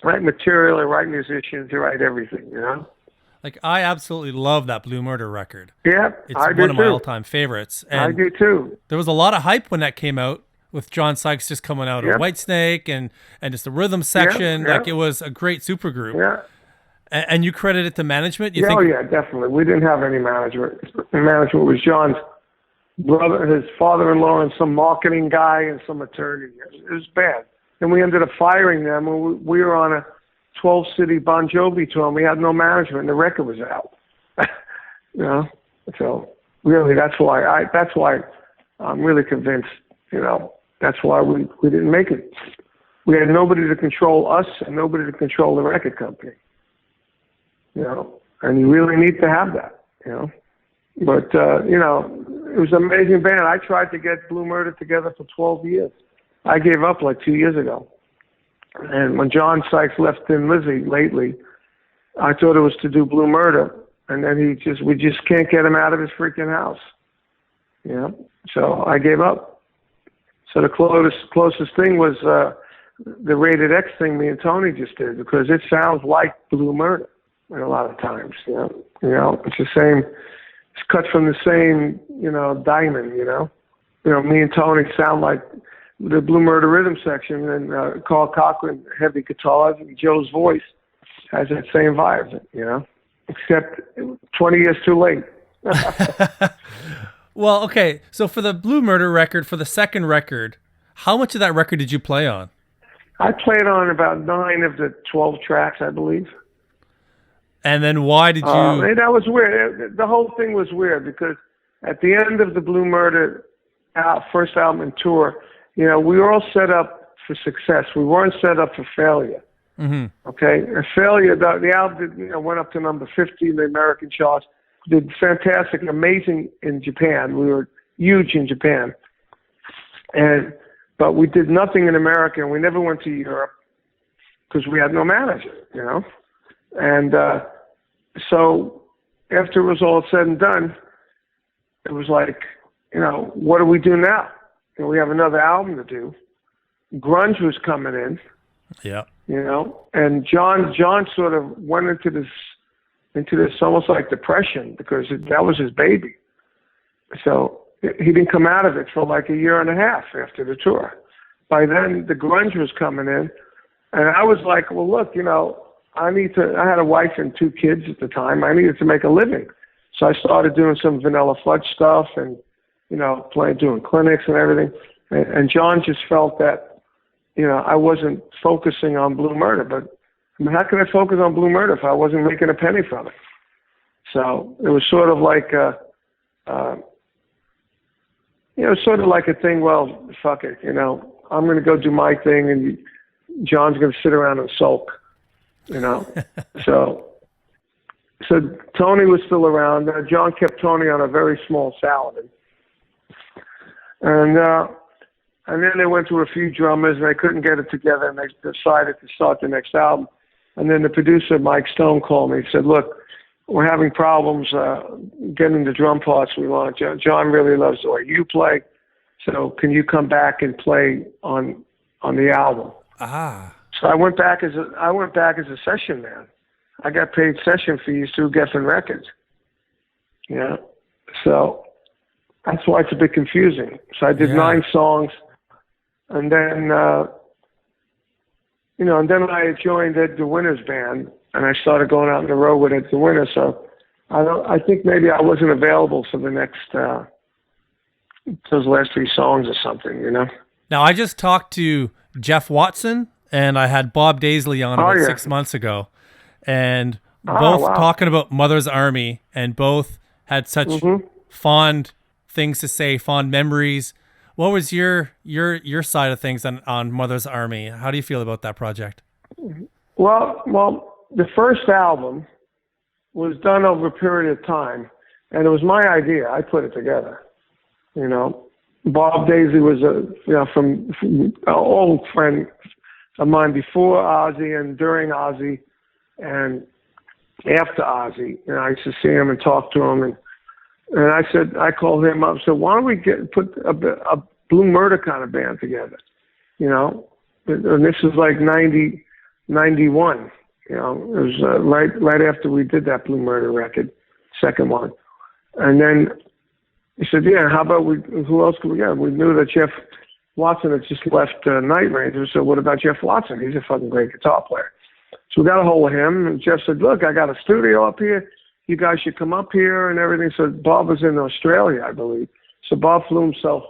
right material, the right musicians, the right everything, you know?
Like, I absolutely love that Blue Murder record.
Yeah,
it's
I do
one of my
too.
all-time favorites. And
I do too.
There was a lot of hype when that came out, with John Sykes just coming out of Whitesnake and just the rhythm section.
Yeah.
Like, it was a great supergroup.
Yeah.
And you credit it to management? You
yeah,
think?
Oh, yeah, definitely. We didn't have any management. The management was John's brother, his father-in-law, and some marketing guy and some attorney. It was bad. And we ended up firing them. We were on a 12-city Bon Jovi tour, and we had no management, and the record was out. You know? So, really, that's why I'm really convinced, you know, That's why we didn't make it. We had nobody to control us and nobody to control the record company. You know, and you really need to have that, you know. But, you know, it was an amazing band. I tried to get Blue Murder together for 12 years. I gave up like 2 years ago. And when John Sykes left Thin Lizzy lately, I thought it was to do Blue Murder. And then we just can't get him out of his freaking house. You know? So I gave up. So the closest thing was the Rated X thing me and Tony just did, because it sounds like Blue Murder a lot of times, you know. You know, it's the same. It's cut from the same, you know, diamond, you know. You know, me and Tony sound like the Blue Murder rhythm section, and Carl Cochran, heavy guitars, and Joe's voice has that same vibe, you know, except 20 years too late.
Well, okay, so for the Blue Murder record, for the second record, how much of that record did you play on?
I played on about 9 of the 12 tracks, I believe.
And then why did you...
that was weird. The whole thing was weird because at the end of the Blue Murder first album and tour, you know, we were all set up for success. We weren't set up for failure. Mm-hmm. Okay? And failure, the album went up to number 50 in the American charts, did fantastic, amazing in Japan. We were huge in Japan. But we did nothing in America, and we never went to Europe because we had no manager, you know? And so after it was all said and done, it was like, you know, what do we do now? You know, we have another album to do. Grunge was coming in.
Yeah.
You know, and John sort of went into this almost like depression because that was his baby. So he didn't come out of it for like a year and a half after the tour. By then, the grunge was coming in, and I was like, well, look, you know, I had a wife and 2 kids at the time. I needed to make a living. So I started doing some Vanilla Fudge stuff and, you know, doing clinics and everything. And John just felt that, you know, I wasn't focusing on Blue Murder. But I mean, how can I focus on Blue Murder if I wasn't making a penny from it? So it was sort of like, you know, sort of like a thing, well, fuck it, you know, I'm going to go do my thing and John's going to sit around and sulk. You know, so Tony was still around. John kept Tony on a very small salary, and then they went to a few drummers and they couldn't get it together, and they decided to start the next album. And then the producer Mike Stone called me. He said, "Look, we're having problems getting the drum parts we want. John really loves the way you play, so can you come back and play on the album?" Ah. So I went back as a session man. I got paid session fees through Geffen Records. Yeah. So that's why it's a bit confusing. So I did 9 songs, and then you know, and then I joined Ed DeWinter's band, and I started going out on the road with Ed DeWinter. So I think maybe I wasn't available for the next those last 3 songs or something. You know.
Now I just talked to Jeff Watson. And I had Bob Daisley on about 6 months ago, and both talking about Mother's Army, and both had such fond things to say, fond memories. What was your side of things on Mother's Army? How do you feel about that project?
Well, the first album was done over a period of time, and it was my idea. I put it together. You know, Bob Daisley was from an old friend of mine before Ozzy and during Ozzy and after Ozzy. And I used to see him and talk to him. And I called him up and said, why don't we put a Blue Murder kind of band together? You know, and this was like 91. You know, it was right after we did that Blue Murder record, second one. And then he said, yeah, how about who else could we get? We knew that Jeff Watson had just left Night Ranger, so what about Jeff Watson? He's a fucking great guitar player. So we got a hold of him, and Jeff said, look, I got a studio up here. You guys should come up here and everything. So Bob was in Australia, I believe. So Bob flew himself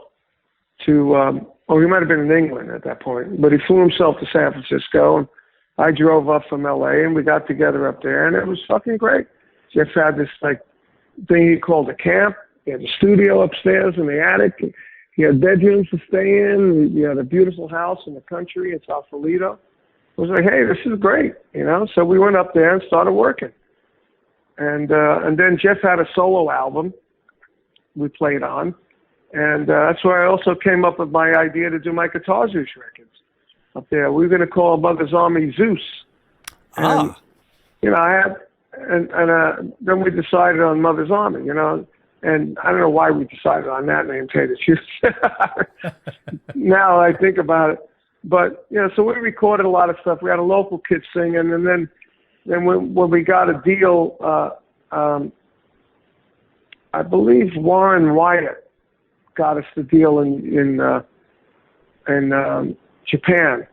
to, he might have been in England at that point, but he flew himself to San Francisco, and I drove up from L.A., and we got together up there, and it was fucking great. Jeff had this, like, thing he called a camp. He had a studio upstairs in the attic. he had bedrooms to stay in. He had a beautiful house in the country in Sausalito. I was like, hey, this is great, you know. So we went up there and started working. And then Jeff had a solo album we played on. And that's where I also came up with my idea to do my Guitar Zeus records up there. We were going to call Mother's Army Zeus. And, you know, I had, and then we decided on Mother's Army, you know. And I don't know why we decided on that name, tell you the truth. Now I think about it. But, you know, so we recorded a lot of stuff. We had a local kid singing. And then when we got a deal, I believe Warren Wyatt got us the deal in Japan.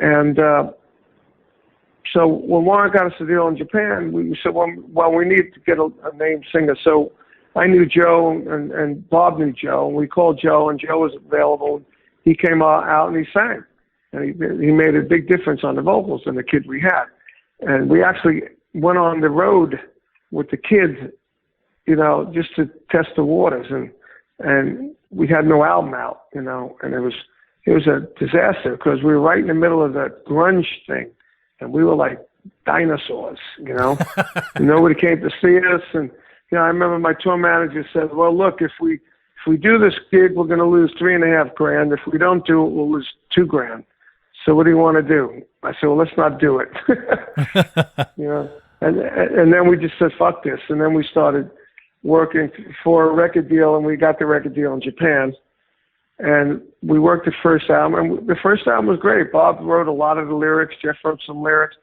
And so when Warren got us the deal in Japan, we said, well, we need to get a named singer. So I knew Joe and Bob knew Joe, and we called Joe, and Joe was available. He came out and he sang, and he made a big difference on the vocals than the kid we had. And we actually went on the road with the kids, you know, just to test the waters, and we had no album out, you know, and it was a disaster because we were right in the middle of that grunge thing, and we were like dinosaurs, you know. Nobody came to see us, and you know, I remember my tour manager said, well, look, if we do this gig, we're going to lose $3.5 grand. If we don't do it, we'll lose $2 grand. So what do you want to do? I said, well, let's not do it. You know, and then we just said, fuck this. And then we started working for a record deal, and we got the record deal in Japan. And we worked the first album, and the first album was great. Bob wrote a lot of the lyrics. Jeff wrote some lyrics.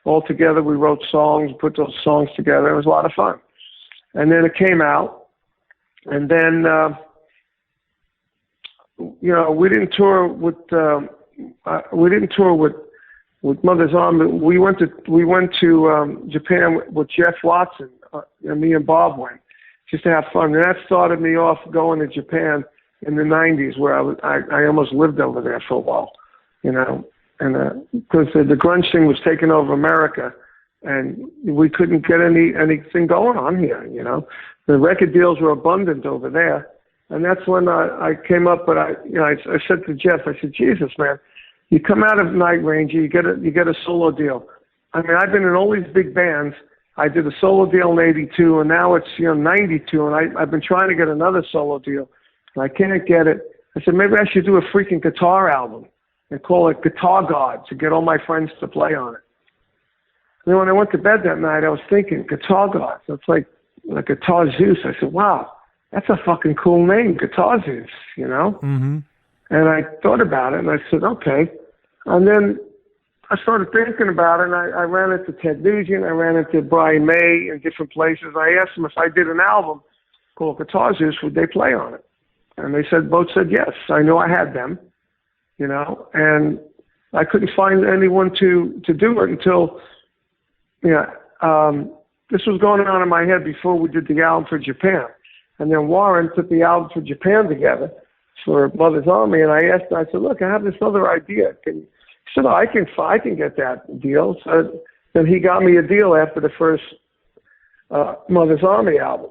All together, we wrote songs, put those songs together. It was a lot of fun. And then it came out, and then, you know, we didn't tour with Mother's Army. We went to Japan with Jeff Watson, and me and Bob went just to have fun. And that started me off going to Japan in the 90s, where I almost lived over there for a while, you know, and because the grunge thing was taking over America. And we couldn't get anything going on here, you know. The record deals were abundant over there. And that's when I came up, but I said to Jeff, I said, Jesus, man, you come out of Night Ranger, you get a solo deal. I mean, I've been in all these big bands. I did a solo deal in 82, and now it's, you know, 92, and I've been trying to get another solo deal, and I can't get it. I said, maybe I should do a freaking guitar album and call it Guitar God to get all my friends to play on it. And then when I went to bed that night, I was thinking, Guitar God. So it's like Guitar Zeus. I said, wow, that's a fucking cool name, Guitar Zeus, you know? Mm-hmm. And I thought about it, and I said, okay. And then I started thinking about it, and I ran into Ted Nugent, I ran into Brian May in different places. I asked them if I did an album called Guitar Zeus, would they play on it? And they both said yes. I knew I had them, you know, and I couldn't find anyone to do it until... Yeah, this was going on in my head before we did the album for Japan. And then Warren put the album for Japan together for Mother's Army, and I asked him, I said, look, I have this other idea. He said, oh, I can get that deal. So then he got me a deal after the first Mother's Army album,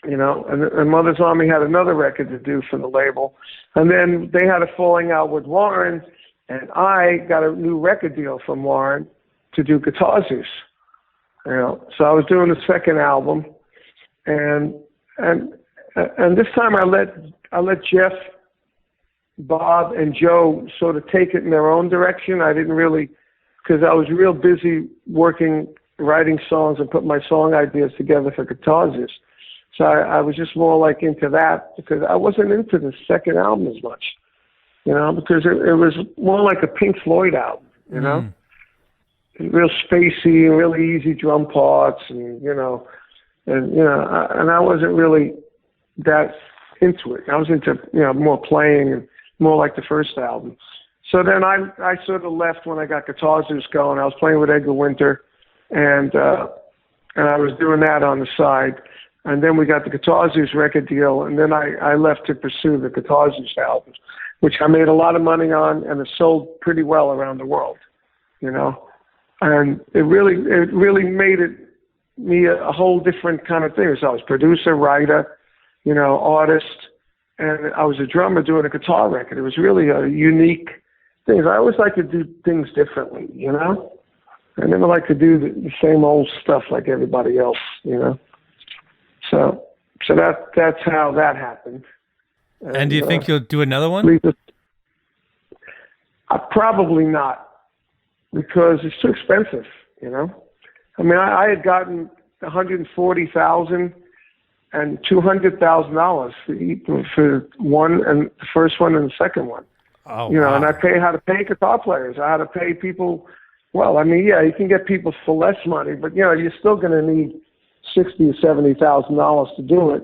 you know, and Mother's Army had another record to do for the label. And then they had a falling out with Warren, and I got a new record deal from Warren to do Guitar Zeus, you know. So I was doing the second album, and this time I let Jeff, Bob, and Joe sort of take it in their own direction. I didn't really, because I was real busy working, writing songs and putting my song ideas together for Guitar Zeus. So I was just more like into that, because I wasn't into the second album as much, you know, because it was more like a Pink Floyd album, you know. Mm. Real spacey and really easy drum parts, and I wasn't really that into it. I was into, you know, more playing and more like the first album. So then I sort of left when I got Guitar Zeus going. I was playing with Edgar Winter, and I was doing that on the side. And then we got the Guitar Zeus record deal, and then I left to pursue the Guitar Zeus albums, which I made a lot of money on, and it sold pretty well around the world, you know. And it really made me a whole different kind of thing. So I was producer, writer, you know, artist, and I was a drummer doing a guitar record. It was really a unique thing. I always like to do things differently, you know? I never like to do the same old stuff like everybody else, you know? So that's how that happened.
And do you think you'll do another one?
Probably not, because it's too expensive, you know? I mean, I had gotten $140,000 and $200,000 for one, and the first one and the second one.
Oh,
you know,
wow.
and I had to pay guitar players. I had to pay people. Well, I mean, yeah, you can get people for less money, but you know, you're still going to need $60,000 or $70,000 to do it,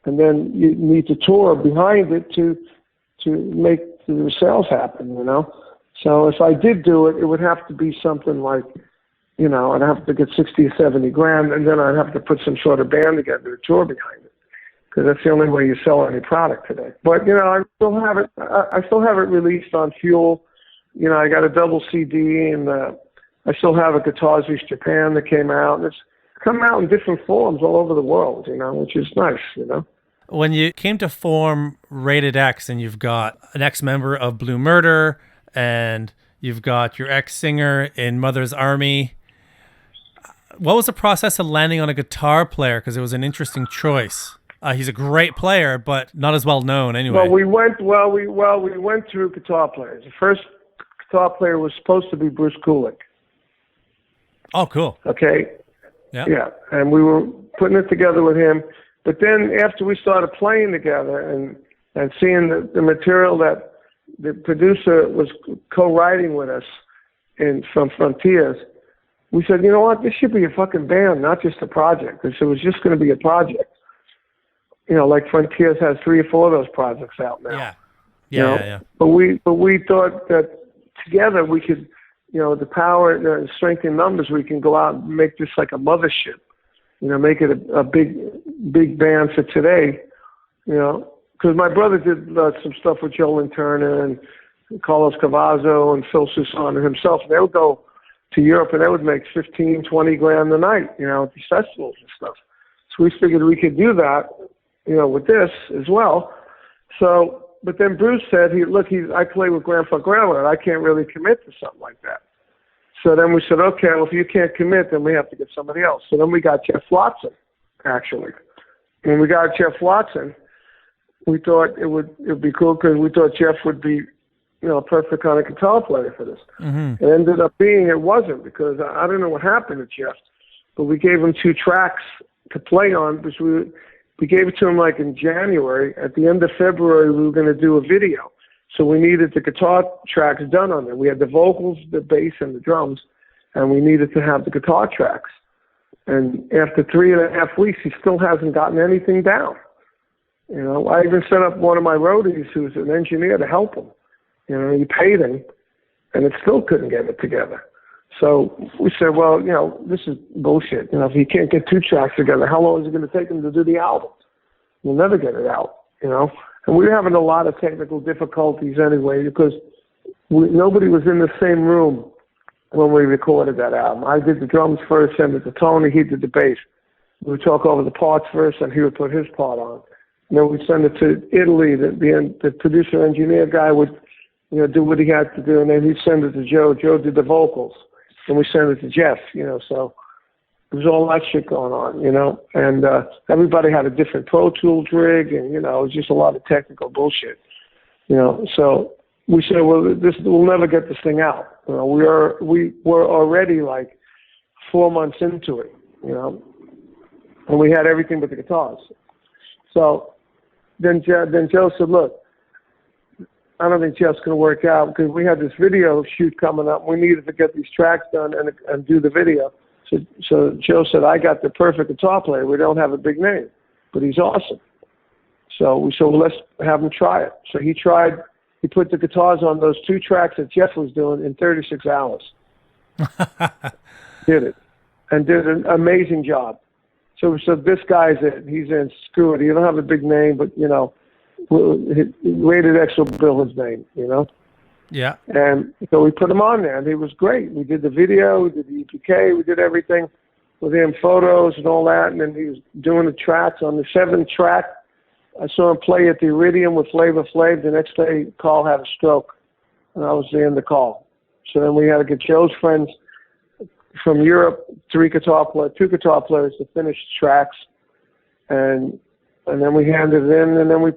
and then you need to tour behind it to make the sales happen. You know, so if I did do it, it would have to be something like, you know, I'd have to get 60 or 70 grand, and then I'd have to put some sort of band together to tour behind it, because that's the only way you sell any product today. But you know, I still have it. I still have it released on Fuel. You know, I got a double CD, and I still have a Guitars East Japan that came out, and it's come out in different forms all over the world. You know, which is nice. You know.
When you came to form Rated X, and you've got an ex-member of Blue Murder, and you've got your ex-singer in Mother's Army, what was the process of landing on a guitar player? Because it was an interesting choice. He's a great player, but not as well known anyway.
Well, we went through guitar players. The first guitar player was supposed to be Bruce Kulick.
Oh, cool.
Okay.
Yeah.
And we were putting it together with him. But then after we started playing together and seeing the material that the producer was co-writing with us from Frontiers, we said, you know what, this should be a fucking band, not just a project. Because it was just going to be a project. You know, like Frontiers has 3 or 4 of those projects out now.
Yeah.
But we thought that together we could, you know, the power, the strength in numbers, we can go out and make this like a mothership. You know, make it a big band for today. You know, because my brother did some stuff with Joe Turner and Carlos Cavazo and Phil Susan himself. They would go to Europe and they would make 15, 20 grand a night, you know, at these festivals and stuff. So we figured we could do that, you know, with this as well. So, but then Bruce said, I play with Grandpa Growler and I can't really commit to something like that. So then we said, okay, well, if you can't commit, then we have to get somebody else. So then we got Jeff Watson, actually. When we got Jeff Watson, we thought it would be cool because we thought Jeff would be, you know, a perfect kind of guitar player for this.
Mm-hmm.
It ended up being it wasn't, because I don't know what happened to Jeff, but we gave him 2 tracks to play on, because we gave it to him like in January. At the end of February, we were going to do a video. So we needed the guitar tracks done on it. We had the vocals, the bass, and the drums, and we needed to have the guitar tracks. And after 3.5 weeks, he still hasn't gotten anything down. You know, I even set up one of my roadies, who's an engineer, to help him. You know, he paid him, and it still couldn't get it together. So we said, well, you know, this is bullshit. You know, if he can't get 2 tracks together, how long is it going to take him to do the album? We'll never get it out, you know. And we were having a lot of technical difficulties anyway, because nobody was in the same room when we recorded that album. I did the drums first, sent it to Tony, he did the bass. We would talk over the parts first, and he would put his part on. And then we'd send it to Italy. The producer engineer guy would, you know, do what he had to do, and then he'd send it to Joe. Joe did the vocals, and we sent it to Jeff, you know, so there was all that shit going on, you know, and everybody had a different Pro Tools rig, and, you know, it was just a lot of technical bullshit, you know. So we said, well, we'll never get this thing out. You know, we were already like 4 months into it, you know, and we had everything but the guitars. So then Joe said, look, I don't think Jeff's going to work out, because we had this video shoot coming up. We needed to get these tracks done and do the video. So Joe said, I got the perfect guitar player. We don't have a big name, but he's awesome. So we said, well, let's have him try it. So he put the guitars on those 2 tracks that Jeff was doing in 36 hours. Did it. And did an amazing job. So this guy's it. He's in. Screw it. He don't have a big name, but, you know, Rated X will bill his name, you know?
Yeah.
And so we put him on there, and he was great. We did the video, we did the EPK, we did everything with him, photos and all that, and then he was doing the tracks on the 7-track I saw him play at the Iridium with Flavor Flav. The next day, Carl had a stroke, and I was there in the call. So then we had to get Joe's friends from Europe, two guitar players to finish the tracks, and then we handed it in, and then we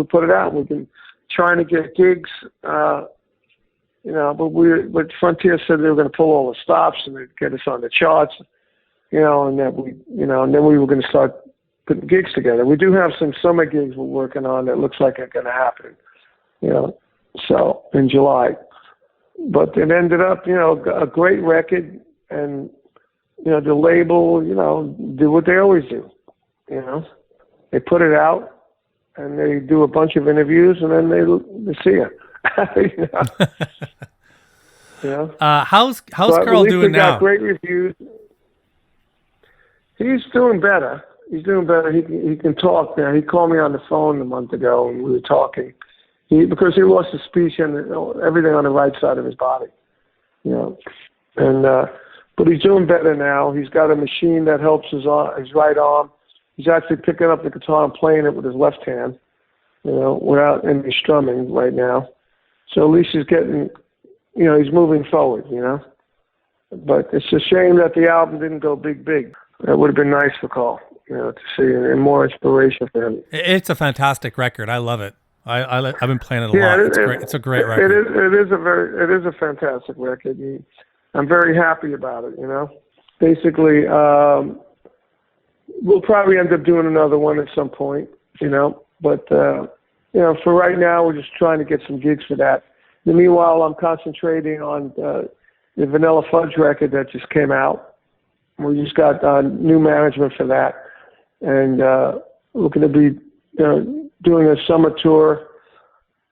put it out. We've been trying to get gigs, but Frontier said they were going to pull all the stops and they'd get us on the charts, and then we were going to start putting gigs together. We do have some summer gigs we're working on that looks like it's going to happen, so in July. But it ended up, a great record, and, the label, do what they always do, They put it out, and they do a bunch of interviews, and then they see it.
How's Carl doing now?
Got great reviews. He's doing better. He can talk now. He called me on the phone a month ago, and we were talking. Because he lost his speech and everything on the right side of his body, but he's doing better now. He's got a machine that helps his right arm. He's actually picking up the guitar and playing it with his left hand, without any strumming right now. So at least he's getting, he's moving forward, But it's a shame that the album didn't go big. That would have been nice for Carl, to see, and more inspiration for him.
It's a fantastic record. I love it. I've been playing it a lot. It's great. It's a great record.
It is a fantastic record. And I'm very happy about it. Basically, we'll probably end up doing another one at some point. But for right now, we're just trying to get some gigs for that. And meanwhile, I'm concentrating on the Vanilla Fudge record that just came out. We just got new management for that, and we're going to be doing a summer tour.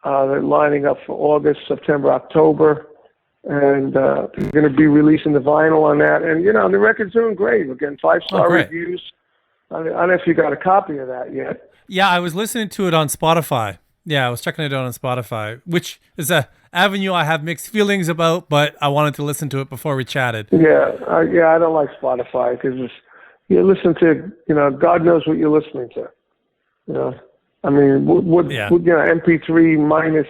They're lining up for August, September, October, and we're going to be releasing the vinyl on that. And the record's doing great. We're getting 5-star reviews. I don't know if you got a copy of that yet.
Yeah, I was listening to it on Spotify. Yeah, I was checking it out on Spotify, which is a avenue I have mixed feelings about, but I wanted to listen to it before we chatted.
Yeah, I don't like Spotify because you listen to, God knows what you're listening to. I mean, MP3 minus,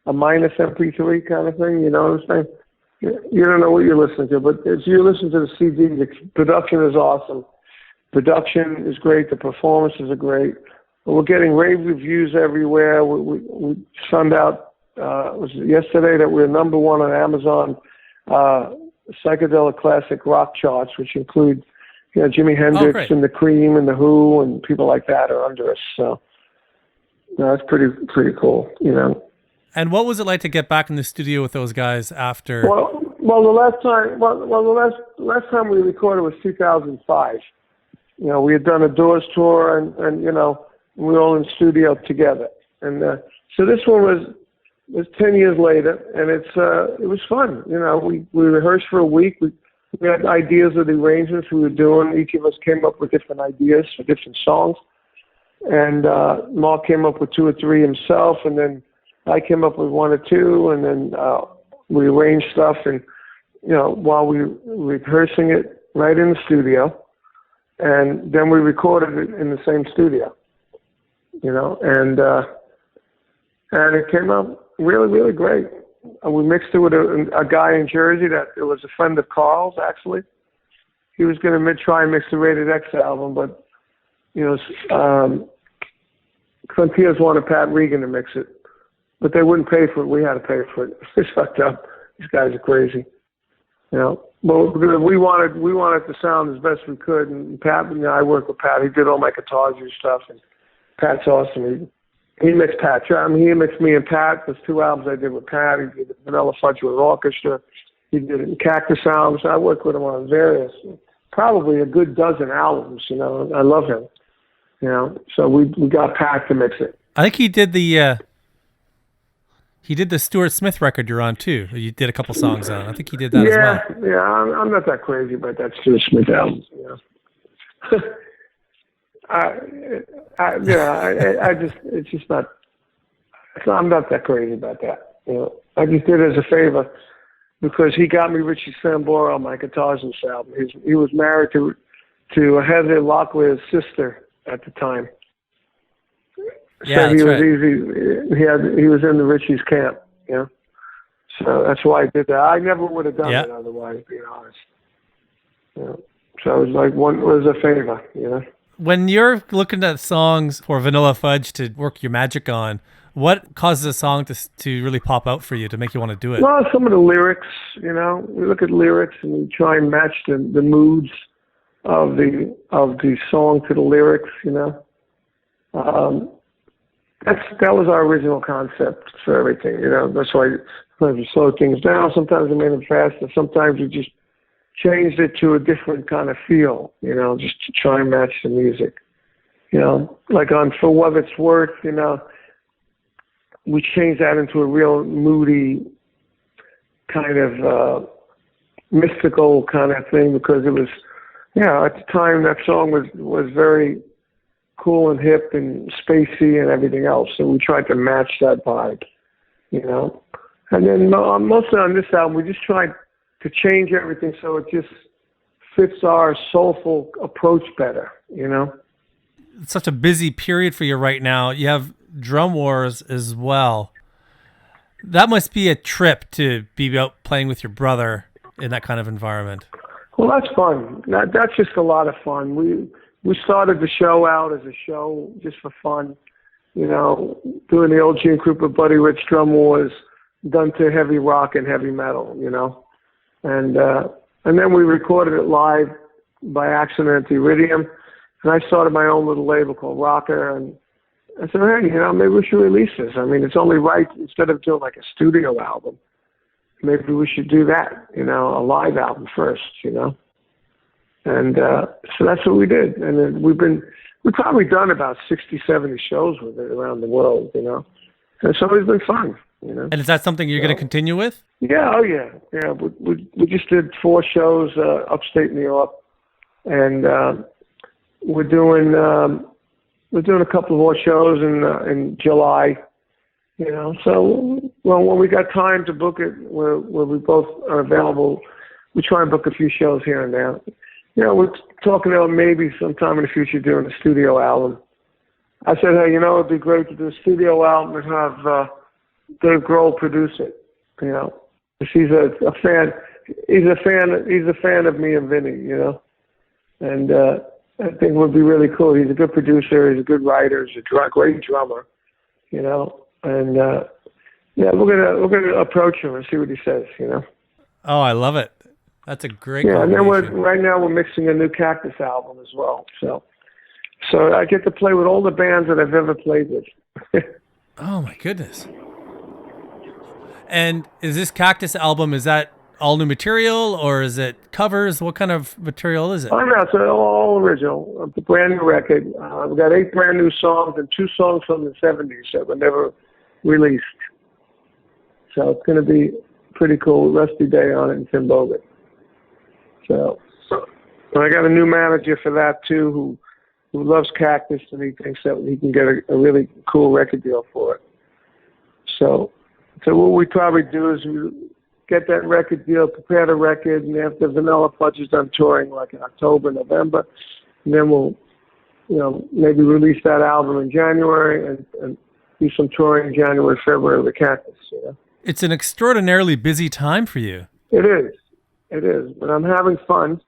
a minus MP3 kind of thing, you know what I'm saying? You don't know what you're listening to, but as you listen to the CD, the production is awesome. Production is great. The performances are great. We're getting rave reviews everywhere. We found out, was it yesterday, that we're number one on Amazon psychedelic classic rock charts, which include, Jimi Hendrix and the Cream and the Who and people like that are under us. So that's pretty cool,
And what was it like to get back in the studio with those guys after?
Well, the last time we recorded was 2005. We had done a Doors tour, and we were all in the studio together. And so this one was 10 years later, and it was fun. We rehearsed for a week. We had ideas of the arrangements we were doing. Each of us came up with different ideas for different songs. And Mark came up with 2 or 3 himself, and then I came up with 1 or 2, and then we arranged stuff, and while we were rehearsing it right in the studio, and then we recorded it in the same studio, and it came out really, really great. And we mixed it with a guy in Jersey that it was a friend of Carl's, actually. He was going to try and mix the Rated X album, but Frontiers wanted Pat Regan to mix it, but they wouldn't pay for it. We had to pay for it. It's fucked up. These guys are crazy, But we wanted to sound as best we could. And Pat, I worked with Pat. He did all my guitars and stuff. And Pat's awesome. He mixed Pat. He mixed me and Pat. There's 2 albums I did with Pat. He did Vanilla Fudge with Orchestra. He did Cactus albums. I worked with him on various, probably a good dozen albums. I love him. So we got Pat to mix it.
I think he did the Stuart Smith record you're on too. You did a couple songs on. I think he did that as well.
Yeah, I'm not that crazy about that Stuart Smith album. It's just not. I'm not that crazy about that. I just did it as a favor because he got me Richie Sambora on my Guitars and album. He was married to Heather Locklear's sister at the time,
Yeah,
said he
that's
was
right.
easy. He was in the Richie's camp, you know. So that's why I did that. I never would have done
Yeah.
it otherwise, to be honest. You know? So it was like one was a favor, you know.
When you're looking at songs for Vanilla Fudge to work your magic on, what causes a song to really pop out for you, to make you want to do it?
Well, some of the lyrics, you know, we look at lyrics and we try and match the moods of the song to the lyrics, you know. That was our original concept for everything, you know. That's why sometimes we slow things down, sometimes we made them faster, sometimes we just changed it to a different kind of feel, you know, just to try and match the music. You know, like on For What It's Worth, you know, we changed that into a real moody kind of mystical kind of thing because it was, yeah, at the time that song was very cool and hip and spacey and everything else. So we tried to match that vibe, you know. And then mostly on this album, we just tried to change everything so it just fits our soulful approach better, you know.
It's such a busy period for you right now. You have Drum Wars as well. That must be a trip to be out playing with your brother in that kind of environment.
Well, that's fun. That's just a lot of fun. We started the show out as a show just for fun, you know, doing the old King Cobra Buddy Rich Drum Wars done to heavy rock and heavy metal, you know. And then we recorded it live by accident at the Iridium. And I started my own little label called Rocker. And I said, hey, you know, maybe we should release this. I mean, it's only right, instead of doing like a studio album, maybe we should do that, you know, a live album first, you know. And so that's what we did. And then we've probably done about 60, 70 shows with it around the world, you know. And so it's been fun, you know.
And is that something you're going to continue with?
Yeah, oh yeah. Yeah, we just did 4 shows upstate New York. And we're doing a couple more shows in July, you know. So, well, when we got time to book it, where we both are available, we try and book a few shows here and there. You know, we're talking about maybe sometime in the future doing a studio album. I said, hey, you know, it'd be great to do a studio album and have Dave Grohl produce it, you know. 'Cause he's a fan. He's a fan of me and Vinnie, you know. And I think it would be really cool. He's a good producer. He's a good writer. He's a great drummer, you know. And yeah, we're gonna approach him and see what he says, you know.
Oh, I love it. That's a great
Yeah, and then
combination.
right now we're mixing a new Cactus album as well. So I get to play with all the bands that I've ever played with.
Oh my goodness. And is this Cactus album, is that all new material or is it covers? What kind of material is it?
Oh no, it's all original. It's a brand new record. We've got 8 brand new songs and 2 songs from the 70s that were never released. So it's going to be pretty cool. Rusty Day on it and Tim Bogut. So, and I got a new manager for that too, who loves Cactus, and he thinks that he can get a really cool record deal for it. So what we probably do is we get that record deal, prepare the record, and after Vanilla Fudge is done touring, like in October, November, and then we'll, you know, maybe release that album in January and do some touring in January, February with Cactus. You know,
It's an extraordinarily busy time for you.
it is, but I'm having fun,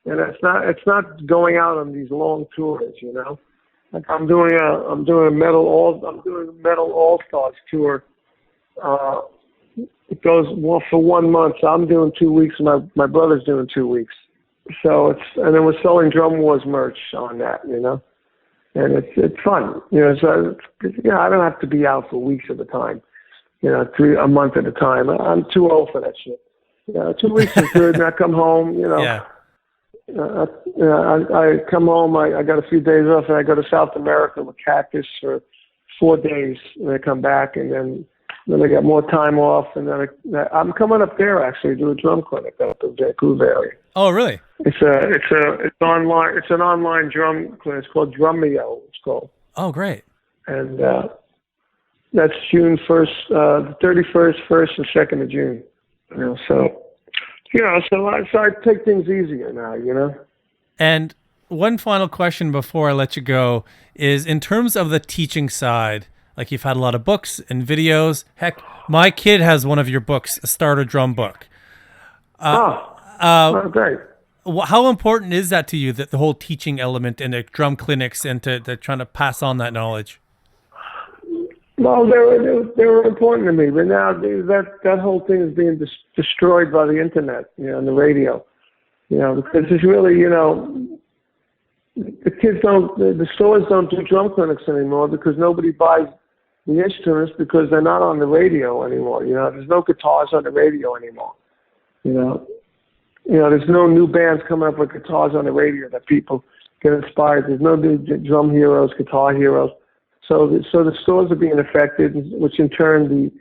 and it's not going out on these long tours. You know, like I'm doing a Metal All Stars tour. It goes for 1 month. So I'm doing 2 weeks, and my brother's doing 2 weeks. So and then we're selling Drum Wars merch on that, you know, and it's fun, you know. So I don't have to be out for weeks at a time, you know, a month at a time. I'm too old for that shit. You know, 2 weeks is good, and I come home, you know.
Yeah.
I come home. I got a few days off, and I go to South America with Cactus for 4 days, and I come back, and then I got more time off, and then I'm coming up there actually to do a drum clinic up in Vancouver area.
Oh, really?
It's online. It's an online drum clinic. It's called Drumeo. It's called.
Oh, great.
And that's June 1st, the 31st, 1st, and 2nd of June. You know, so I take things easier now. You know.
And one final question before I let you go is in terms of the teaching side, like you've had a lot of books and videos. Heck, my kid has one of your books, a starter drum book.
Great.
How important is that to you, that the whole teaching element in the drum clinics and to trying to pass on that knowledge?
Well, they were important to me, but now that whole thing is being destroyed by the internet, and the radio, because it's really, the kids the stores don't do drum clinics anymore because nobody buys the instruments because they're not on the radio anymore. There's no guitars on the radio anymore. There's no new bands coming up with guitars on the radio that people get inspired. There's no new drum heroes, guitar heroes. So the stores are being affected, which in turn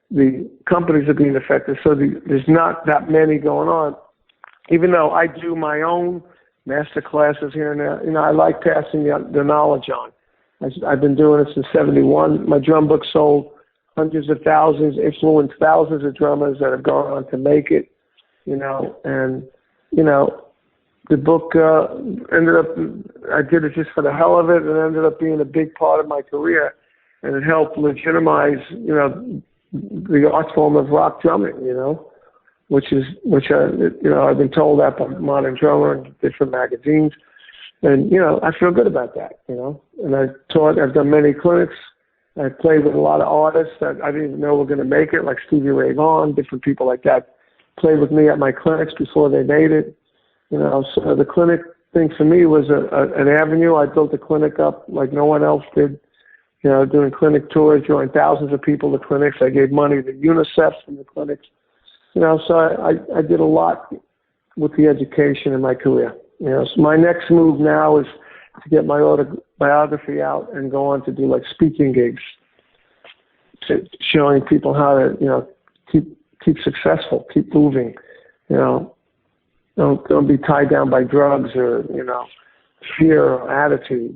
the companies are being affected. So there's not that many going on. Even though I do my own master classes here and there, I like passing the knowledge on. I've been doing it since '71. My drum book sold hundreds of thousands, influenced thousands of drummers that have gone on to make it. The book ended up, I did it just for the hell of it, and ended up being a big part of my career, and it helped legitimize, the art form of rock drumming, which I've been told that by Modern Drummer and different magazines, and I feel good about that, And I've done many clinics. I played with a lot of artists that I didn't even know were going to make it, like Stevie Ray Vaughan, different people like that played with me at my clinics before they made it. So the clinic thing for me was an avenue. I built a clinic up like no one else did, doing clinic tours, drawing thousands of people to clinics. I gave money to UNICEF from the clinics. So I did a lot with the education in my career. So my next move now is to get my autobiography out and go on to do like speaking gigs, showing people how to, keep successful, keep moving, Don't be tied down by drugs or, fear or attitude,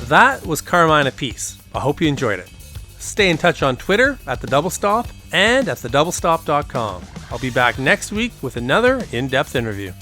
That was Carmine Appice. I hope you enjoyed it. Stay in touch on Twitter at The Double Stop and at thedoubletop.com. I'll be back next week with another in-depth interview.